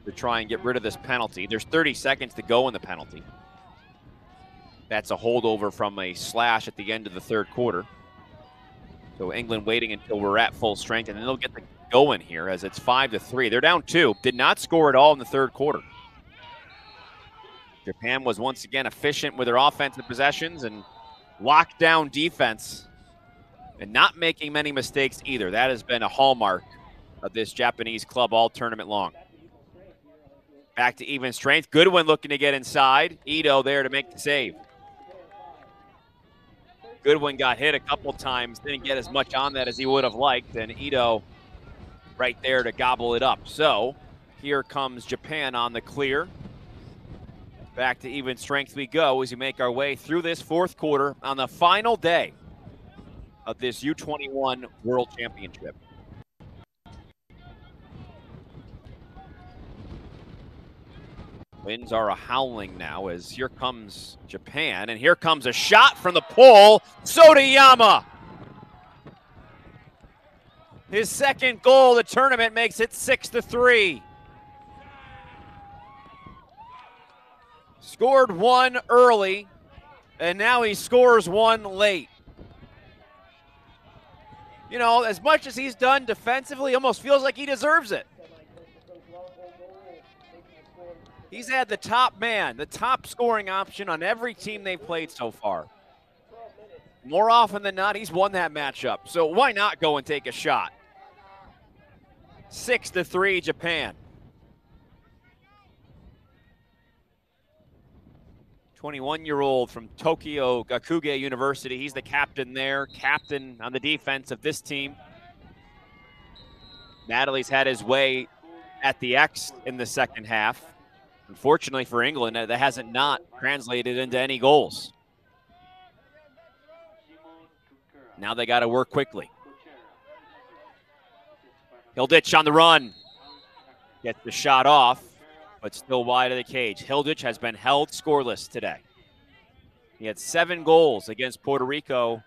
to try and get rid of this penalty. There's 30 seconds to go in the penalty. That's a holdover from a slash at the end of the third quarter. So England waiting until we're at full strength, and then they'll get the go in here as it's 5-3. They're down 2. Did not score at all in the third quarter. Japan was once again efficient with their offensive possessions and locked down defense and not making many mistakes either. That has been a hallmark of this Japanese club all tournament long. Back to even strength. Goodwin looking to get inside. Ito there to make the save. Goodwin got hit a couple times, didn't get as much on that as he would have liked, and Ito right there to gobble it up. So here comes Japan on the clear. Back to even strength we go as we make our way through this fourth quarter on the final day of this U21 World Championship. Winds are a-howling now as here comes Japan, and here comes a shot from the pole. Sotayama! His second goal of the tournament makes it 6-3. Scored one early, and now he scores one late. You know, as much as he's done defensively, almost feels like he deserves it. He's had the top man, the top scoring option on every team they've played so far. More often than not, he's won that matchup. So why not go and take a shot? 6-3 Japan. 21-year-old from Tokyo Gakuge University. He's the captain there, captain on the defense of this team. Natalie's had his way at the X in the second half. Unfortunately for England, that hasn't not translated into any goals. Now they got to work quickly. Hilditch on the run. Gets the shot off, but still wide of the cage. Hilditch has been held scoreless today. He had 7 goals against Puerto Rico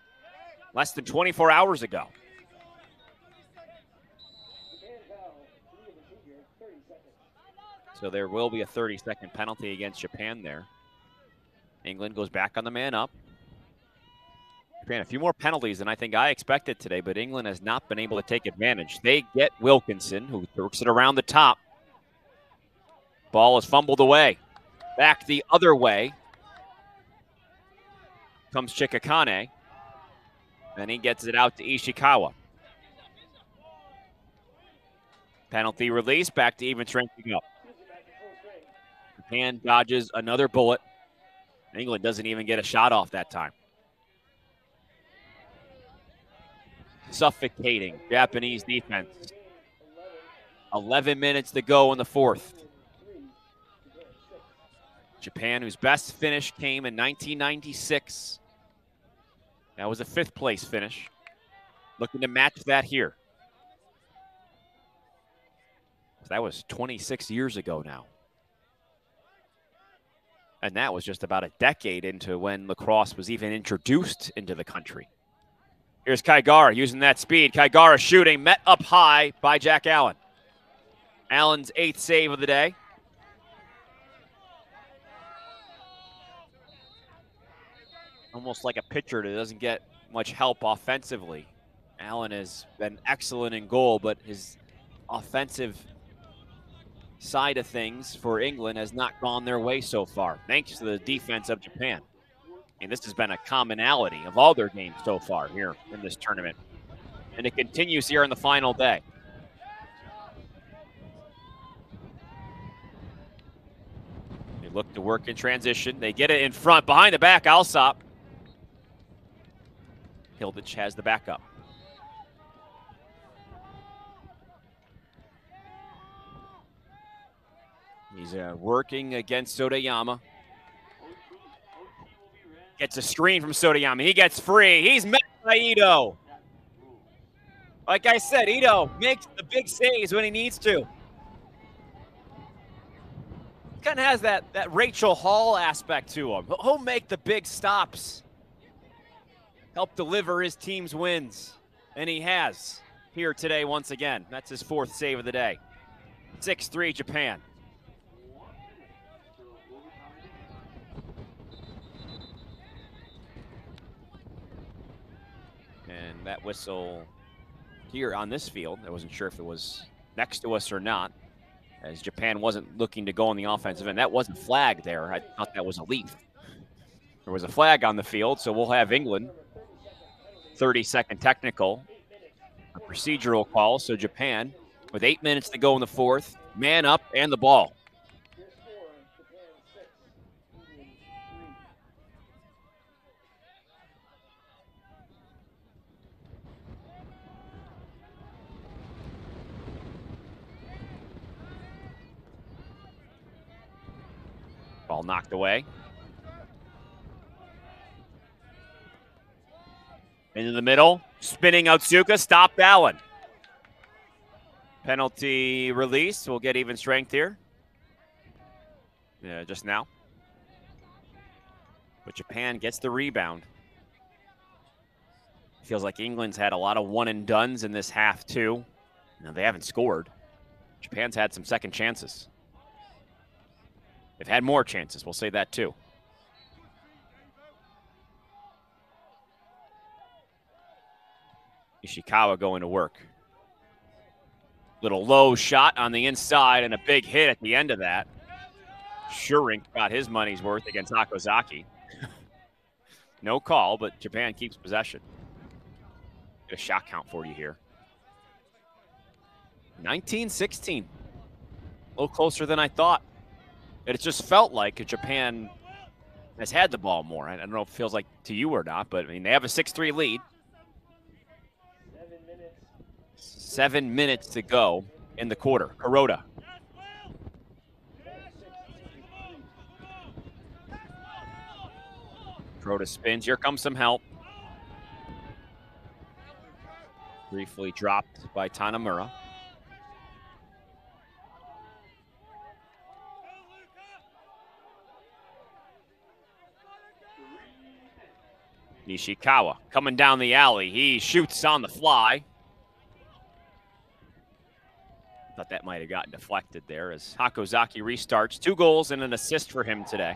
less than 24 hours ago. So there will be a 30-second penalty against Japan there. England goes back on the man up. Japan, a few more penalties than I think I expected today, but England has not been able to take advantage. They get Wilkinson, who works it around the top. Ball is fumbled away. Back the other way comes Chikakane. Then he gets it out to Ishikawa. Penalty release, back to even strengthening up. Japan dodges another bullet. England doesn't even get a shot off that time. Suffocating Japanese defense. 11 minutes to go in the fourth. Japan, whose best finish came in 1996. That was a 5th place finish. Looking to match that here. That was 26 years ago now. And that was just about a decade into when lacrosse was even introduced into the country. Here's Kaigara using that speed. Kaigara shooting, met up high by Jack Allen. Allen's 8th save of the day. Almost like a pitcher that doesn't get much help offensively. Allen has been excellent in goal, but his offensive side of things for England has not gone their way so far, thanks to the defense of Japan. And this has been a commonality of all their games so far here in this tournament. And it continues here on the final day. They look to work in transition. They get it in front, behind the back, Alsop. Hilditch has the backup. He's working against Sodayama. Gets a screen from Sodayama. He gets free. He's met by Ito. Like I said, Ito makes the big saves when he needs to. Kind of has that Rachel Hall aspect to him. He'll make the big stops. Help deliver his team's wins. And he has here today once again. That's his 4th save of the day. 6-3 Japan. And that whistle here on this field, I wasn't sure if it was next to us or not, as Japan wasn't looking to go on the offensive end. That wasn't flagged there. I thought that was a leaf. There was a flag on the field, so we'll have England. 30-second technical, a procedural call. So Japan, with 8 minutes to go in the fourth, man up and the ball. Ball knocked away. Into the middle, spinning Otsuka, stopped Allen. Penalty release, we'll get even strength here. Yeah, just now. But Japan gets the rebound. Feels like England's had a lot of one-and-dones in this half, too. Now, they haven't scored. Japan's had some second chances. They've had more chances, we'll say that, too. Ishikawa going to work. Little low shot on the inside and a big hit at the end of that. Schurink got his money's worth against Hakozaki. No call, but Japan keeps possession. Get a shot count for you here. 19-16. A little closer than I thought. It just felt like Japan has had the ball more. I don't know if it feels like to you or not, but I mean, they have a 6-3 lead. 7 minutes to go in the quarter. Kuroda. Kuroda spins. Here comes some help. Briefly dropped by Tanamura. Nishikawa coming down the alley. He shoots on the fly. Thought that might have gotten deflected there as Hakozaki restarts. 2 goals and an assist for him today.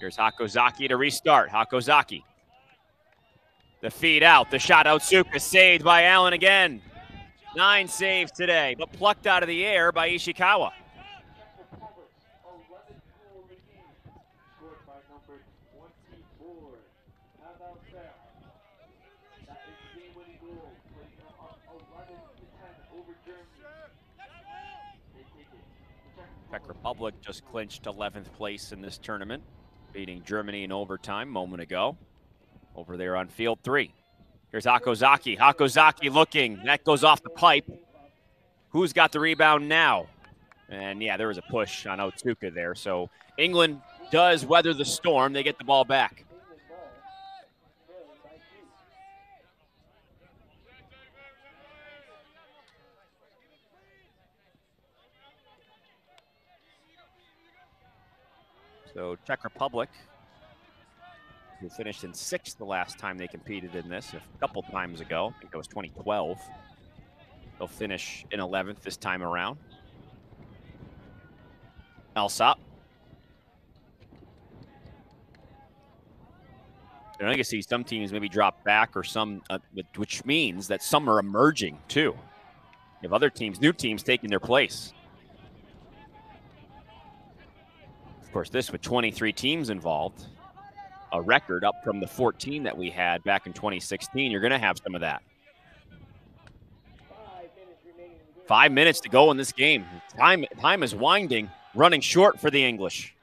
Here's Hakozaki to restart. Hakozaki. The feed out. The shot Otsuka saved by Allen again. 9 saves today, but plucked out of the air by Ishikawa. Czech Republic just clinched 11th place in this tournament, beating Germany in overtime a moment ago over there on field 3. Here's Hakozaki. Hakozaki looking. That goes off the pipe. Who's got the rebound now? And yeah, there was a push on Otsuka there. So England does weather the storm. They get the ball back. So Czech Republic, who finished in 6th the last time they competed in this, a couple times ago. I think it was 2012. They'll finish in 11th this time around. Alsop. And I can see some teams maybe drop back or some, which means that some are emerging too. You have other teams, new teams taking their place. Of course, this with 23 teams involved, a record up from the 14 that we had back in 2016. You're going to have some of that. 5 minutes to go in this game. Time is winding, running short for the English.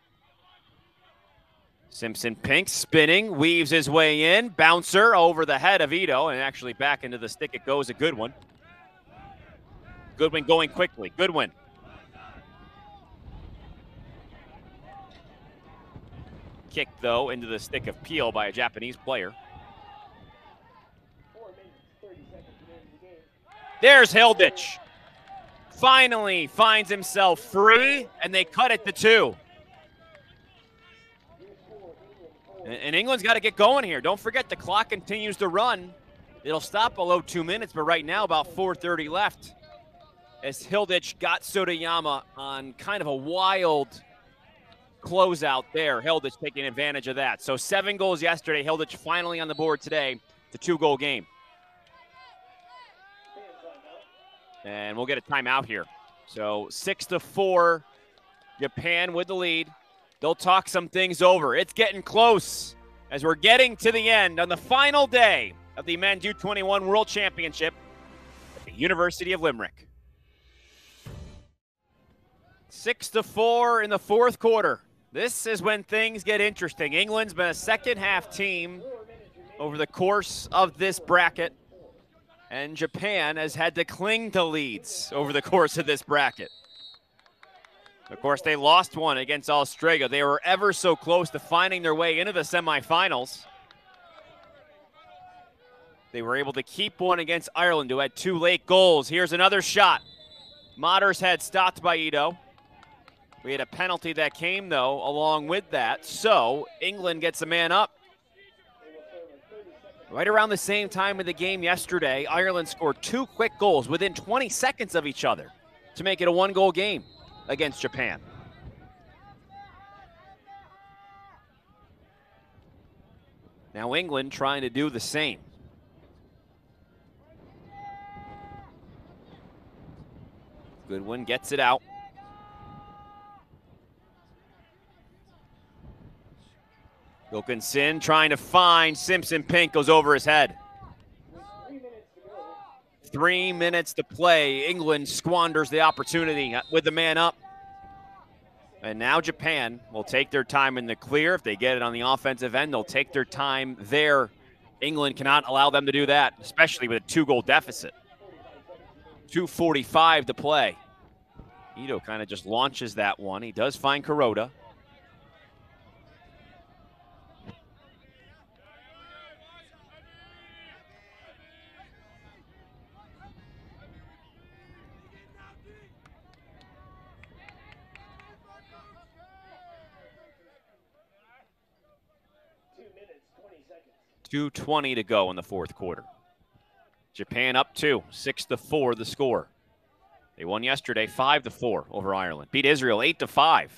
Simpson Pink spinning, weaves his way in. Bouncer over the head of Ito, and actually back into the stick it goes. A good one. Goodwin going quickly. Goodwin. Kick, though, into the stick of Peel by a Japanese player. There's Hilditch. Finally finds himself free, and they cut it to 2. And England's got to get going here. Don't forget, the clock continues to run. It'll stop below 2 minutes, but right now about 4:30 left as Hilditch got Sotayama on kind of a wild closeout there. Hilditch taking advantage of that. So 7 goals yesterday. Hilditch finally on the board today. It's a 2-goal game. And we'll get a timeout here. So 6-4, Japan with the lead. They'll talk some things over. It's getting close as we're getting to the end on the final day of the Men's U21 World Championship at the University of Limerick. 6-4 in the 4th quarter. This is when things get interesting. England's been a second-half team over the course of this bracket, and Japan has had to cling to leads over the course of this bracket. Of course, they lost one against Australia. They were ever so close to finding their way into the semifinals. They were able to keep one against Ireland, who had 2 late goals. Here's another shot. Mater's head stopped by Ito. We had a penalty that came, though, along with that. So England gets a man up. Right around the same time of the game yesterday, Ireland scored 2 quick goals within 20 seconds of each other to make it a 1-goal game against Japan. Now England trying to do the same. Goodwin gets it out. Wilkinson trying to find Simpson Pink, goes over his head. 3 minutes to play. England squanders the opportunity with the man up. And now Japan will take their time in the clear. If they get it on the offensive end, they'll take their time there. England cannot allow them to do that, especially with a 2-goal deficit. 2:45 to play. Ito kind of just launches that one. He does find Kuroda. .220 to go in the fourth quarter. Japan up 2, 6-4 the score. They won yesterday 5-4 over Ireland. Beat Israel 8-5.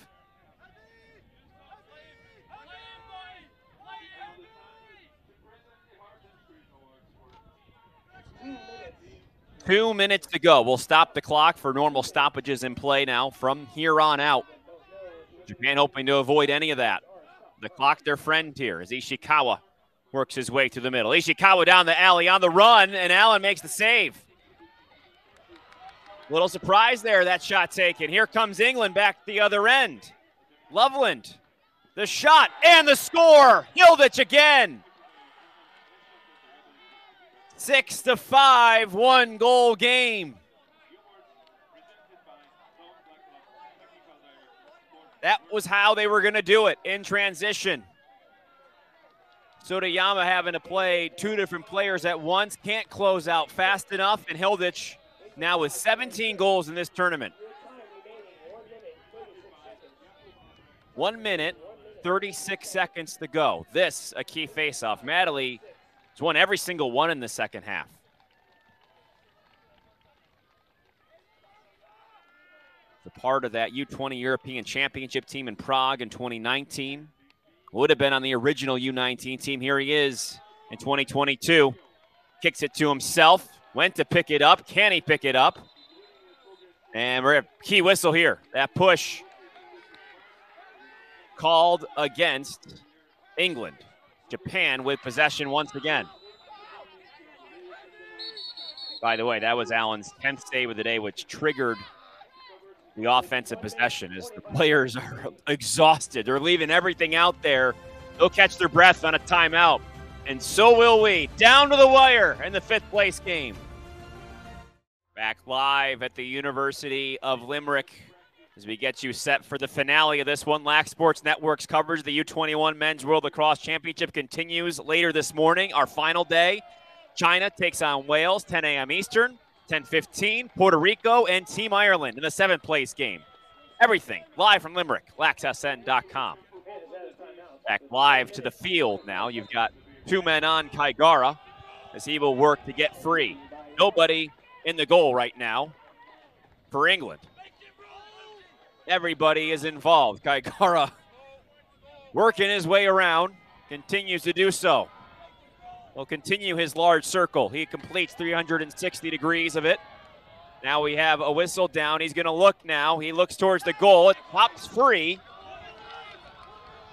Two minutes to go. We'll stop the clock for normal stoppages in play now from here on out. Japan hoping to avoid any of that. The clock their friend here as Ishikawa works his way to the middle. Ishikawa down the alley on the run, and Allen makes the save. Little surprise there, that shot taken. Here comes England back the other end. Loveland, the shot, and the score. Hilditch again. 6-5, 1-goal game. That was how they were going to do it in transition. Sotayama having to play 2 different players at once. Can't close out fast enough. And Hilditch now with 17 goals in this tournament. 1 minute, 36 seconds to go. This, a key faceoff. Madeley has won every single one in the second half. It's a part of that U20 European Championship team in Prague in 2019. Would have been on the original U19 team. Here he is in 2022. Kicks it to himself. Went to pick it up. Can he pick it up? And we're at key whistle here. That push called against England. Japan with possession once again. By the way, that was Allen's 10th save of the day, which triggered the offensive possession as the players are exhausted. They're leaving everything out there. They'll catch their breath on a timeout. And so will we. Down to the wire in the 5th place game. Back live at the University of Limerick as we get you set for the finale of this one. Lax Sports Network's coverage of the U21 Men's World Lacrosse Championship continues later this morning. Our final day, China takes on Wales, 10 a.m. Eastern. 10:15, Puerto Rico and Team Ireland in the 7th place game. Everything live from Limerick, laxsn.com. Back live to the field now. You've got 2 men on Kaigara as he will work to get free. Nobody in the goal right now for England. Everybody is involved. Kaigara working his way around, continues to do so. Will continue his large circle. He completes 360 degrees of it. Now we have a whistle down. He's going to look now. He looks towards the goal. It pops free.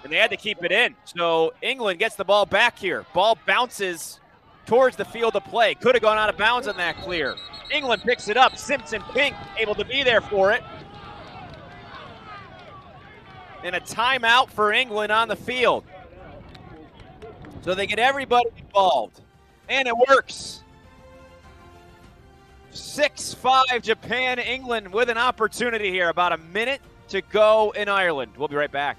And they had to keep it in. So England gets the ball back here. Ball bounces towards the field of play. Could have gone out of bounds on that clear. England picks it up. Simpson Pink able to be there for it. And a timeout for England on the field. So they get everybody involved. And it works. 6-5 Japan, England with an opportunity here. About a minute to go in Ireland. We'll be right back.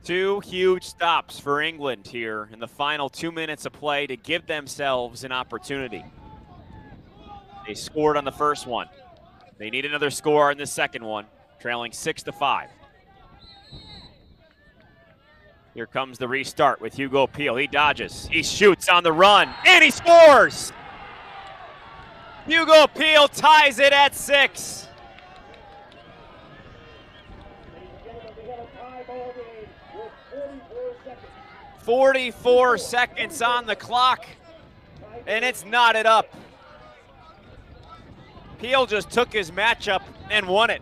2 huge stops for England here in the final 2 minutes of play to give themselves an opportunity. They scored on the first one. They need another score in the second one, trailing 6-5. Here comes the restart with Hugo Peel. He dodges, he shoots on the run, and he scores! Hugo Peel ties it at 6. .44 seconds on the clock, and it's knotted up. Peel just took his matchup and won it.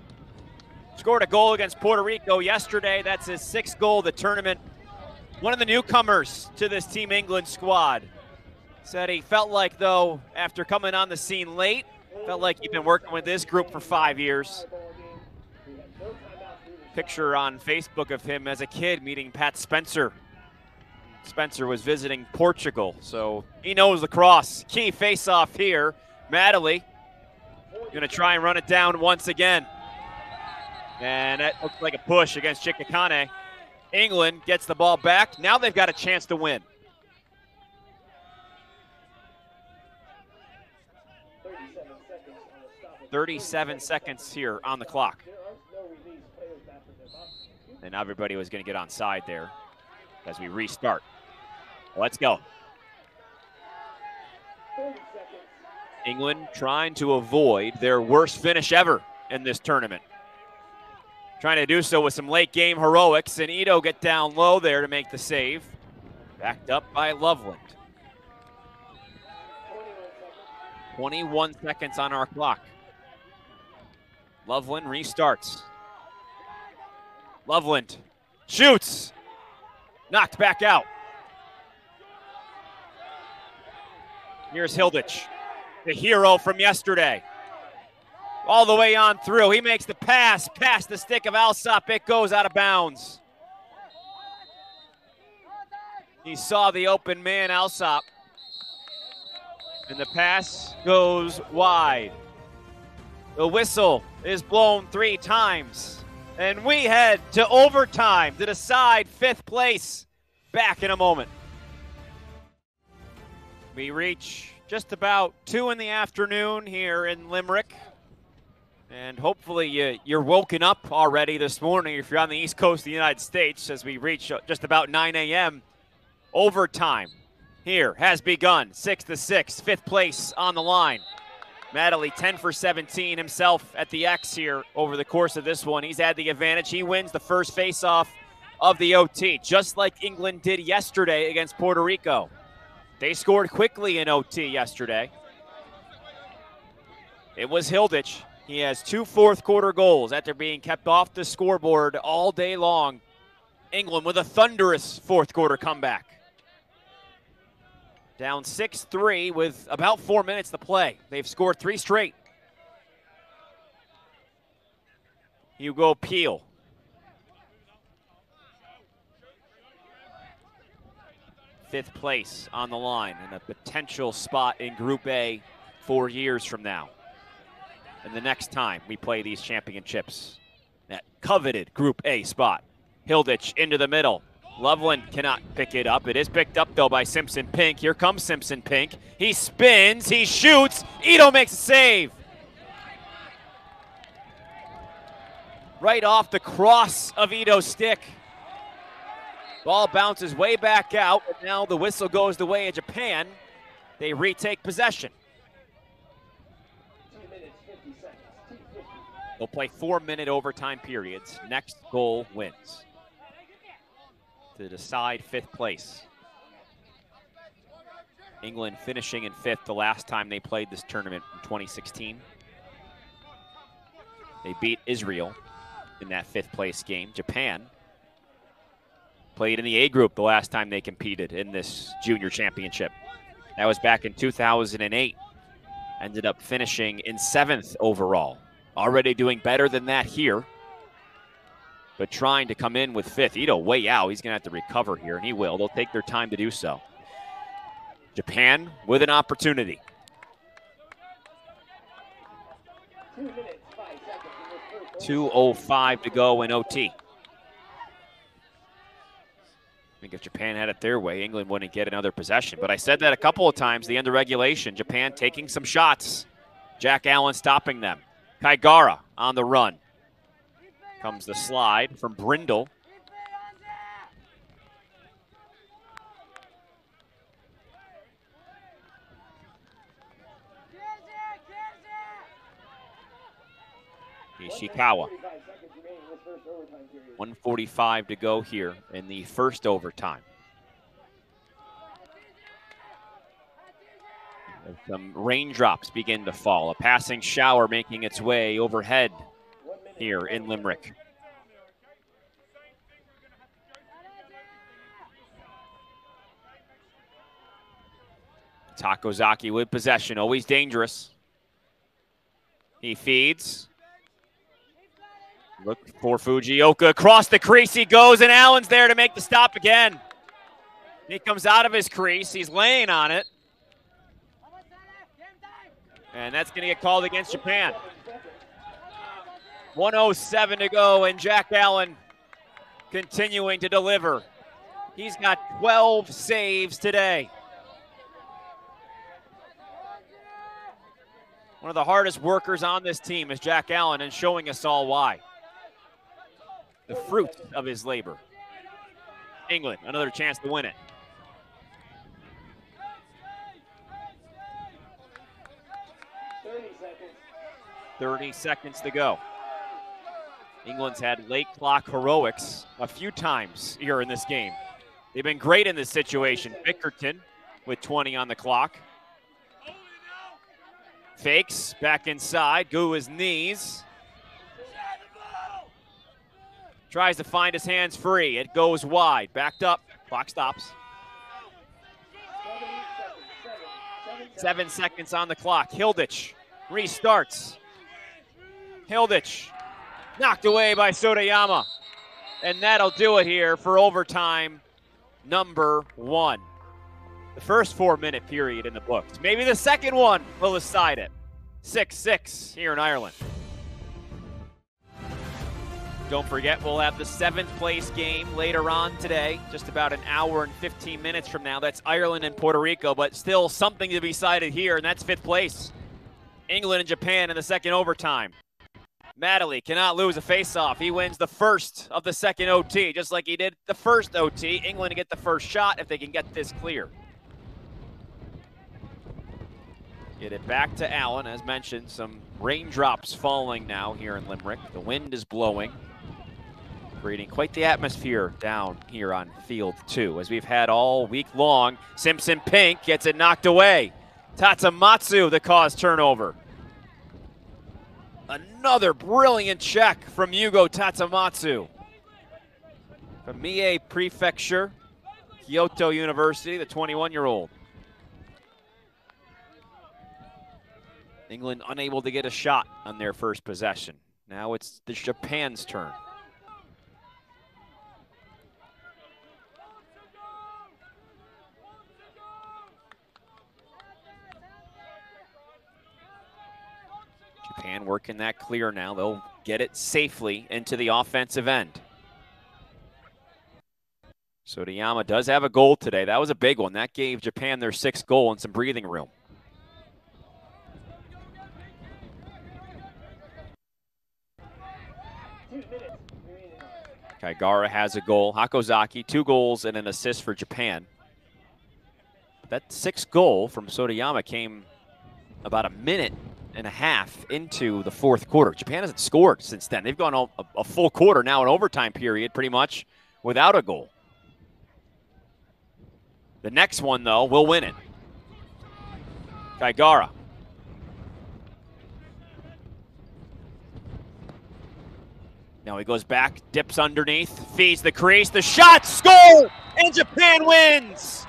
Scored a goal against Puerto Rico yesterday. That's his 6th goal of the tournament. One of the newcomers to this Team England squad. Said he felt like, though, after coming on the scene late, felt like he'd been working with this group for 5 years. Picture on Facebook of him as a kid meeting Pat Spencer. Spencer was visiting Portugal, so he knows lacrosse. Key face-off here. Madeley going to try and run it down once again. And that looks like a push against Chikakane. England gets the ball back. Now they've got a chance to win. 37 seconds here on the clock. And everybody was going to get on side there as we restart. Let's go. England trying to avoid their worst finish ever in this tournament. Trying to do so with some late game heroics, and Ito get down low there to make the save. Backed up by Loveland. 21 seconds on our clock. Loveland restarts. Loveland shoots. Knocked back out. Here's Hilditch, the hero from yesterday. All the way on through. He makes the pass past the stick of Alsop. It goes out of bounds. He saw the open man, Alsop. And the pass goes wide. The whistle is blown 3 times. And we head to overtime to decide 5th place. Back in a moment. We reach just about 2 in the afternoon here in Limerick. And hopefully you're woken up already this morning if you're on the East Coast of the United States as we reach just about 9 a.m. Overtime here has begun. 6-6, 5th place on the line. Madeley 10 for 17 himself at the X here over the course of this one. He's had the advantage. He wins the first face-off of the OT, just like England did yesterday against Puerto Rico. They scored quickly in OT yesterday. It was Hilditch. He has 2 fourth-quarter goals after being kept off the scoreboard all day long. England with a thunderous fourth-quarter comeback. Down 6-3 with about 4 minutes to play. They've scored 3 straight. Hugo Peel. Fifth place on the line and a potential spot in Group A 4 years from now. And the next time we play these championships, that coveted Group A spot. Hilditch into the middle. Loveland cannot pick it up. It is picked up, though, by Simpson Pink. Here comes Simpson Pink. He spins. He shoots. Ito makes a save. Right off the cross of Ito's stick. Ball bounces way back out, and now the whistle goes the way of Japan. They retake possession. They'll play 4-minute overtime periods. Next goal wins to decide 5th place. England finishing in 5th the last time they played this tournament in 2016. They beat Israel in that 5th place game. Japan played in the A group the last time they competed in this junior championship. That was back in 2008. Ended up finishing in 7th overall. Already doing better than that here, but trying to come in with 5th. Ito way out. He's going to have to recover here, and he will. They'll take their time to do so. Japan with an opportunity. 2:05 to go in OT. I think if Japan had it their way, England wouldn't get another possession. But I said that a couple of times, the end of regulation. Japan taking some shots. Jack Allen stopping them. Kaigara on the run. Comes the slide from Brindle. Ishikawa. 1:45 to go here in the first overtime. As some raindrops begin to fall. A passing shower making its way overhead here in Limerick. Takozaki with possession, always dangerous. He feeds. Look for Fujioka. Across the crease he goes, and Allen's there to make the stop again. He comes out of his crease. He's laying on it. And that's going to get called against Japan. 1:07 to go, and Jack Allen continuing to deliver. He's got 12 saves today. One of the hardest workers on this team is Jack Allen, and showing us all why. The fruit of his labor. England, another chance to win it. .30 seconds to go. England's had late clock heroics a few times here in this game. They've been great in this situation. Bickerton with 20 on the clock. Fakes, back inside, go to his knees. Tries to find his hands free. It goes wide. Backed up. Clock stops. 7 seconds on the clock. Hilditch restarts. Hilditch knocked away by Sotayama. And that'll do it here for overtime number 1. The first 4-minute period in the books. Maybe the second one will decide it. 6-6 here in Ireland. Don't forget, we'll have the 7th place game later on today, just about an hour and 15 minutes from now. That's Ireland and Puerto Rico, but still something to be decided here, and that's 5th place. England and Japan in the second overtime. Madeley cannot lose a face-off. He wins the first of the second OT, just like he did the first OT. England to get the first shot if they can get this clear. Get it back to Allen. As mentioned, some raindrops falling now here in Limerick. The wind is blowing, creating quite the atmosphere down here on field 2, as we've had all week long. Simpson Pink gets it knocked away. Tatsumatsu the cause turnover. Another brilliant check from Yugo Tatsumatsu. From Mie Prefecture, Kyoto University, the 21-year-old. England unable to get a shot on their first possession. Now it's the Japan's turn. Japan working that clear now. They'll get it safely into the offensive end. Sotayama does have a goal today. That was a big one. That gave Japan their 6th goal and some breathing room. Kaigara has a goal. Hakozaki, 2 goals and an assist for Japan. That 6th goal from Sotayama came about a minute and a half into the 4th quarter. Japan hasn't scored since then. They've gone a full quarter now, an overtime period, pretty much without a goal. The next one, though, will win it. Kaigara. Now he goes back, dips underneath, feeds the crease, the shot, score, and Japan wins!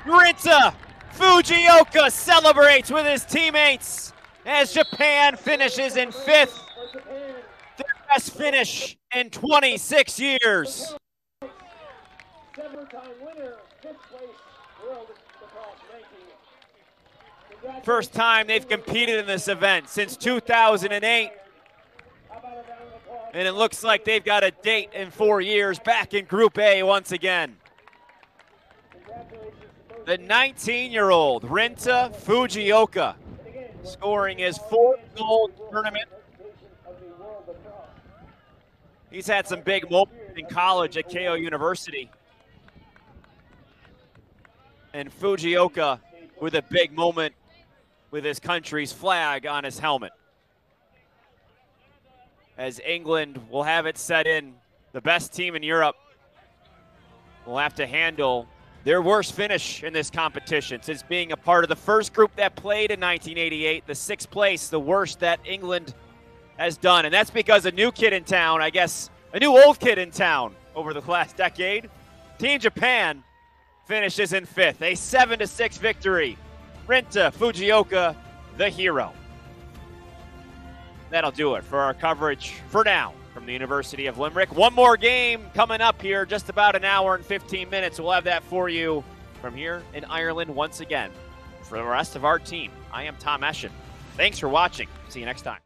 Rinta Fujioka celebrates with his teammates as Japan finishes in 5th. Their best finish in 26 years. First time they've competed in this event since 2008. And it looks like they've got a date in 4 years back in Group A once again. The 19-year-old Rinta Fujioka scoring his 4th goal tournament. He's had some big moments in college at Keio University. And Fujioka with a big moment with his country's flag on his helmet. As England will have it set in, the best team in Europe will have to handle their worst finish in this competition since being a part of the first group that played in 1988, the 6th place, the worst that England has done. And that's because a new kid in town, I guess, a new old kid in town over the last decade. Team Japan finishes in 5th, a 7-6 victory Rinta Fujioka, the hero. That'll do it for our coverage for now from the University of Limerick. One more game coming up here, just about an hour and 15 minutes. We'll have that for you from here in Ireland once again. For the rest of our team, I am Tom Eschen. Thanks for watching. See you next time.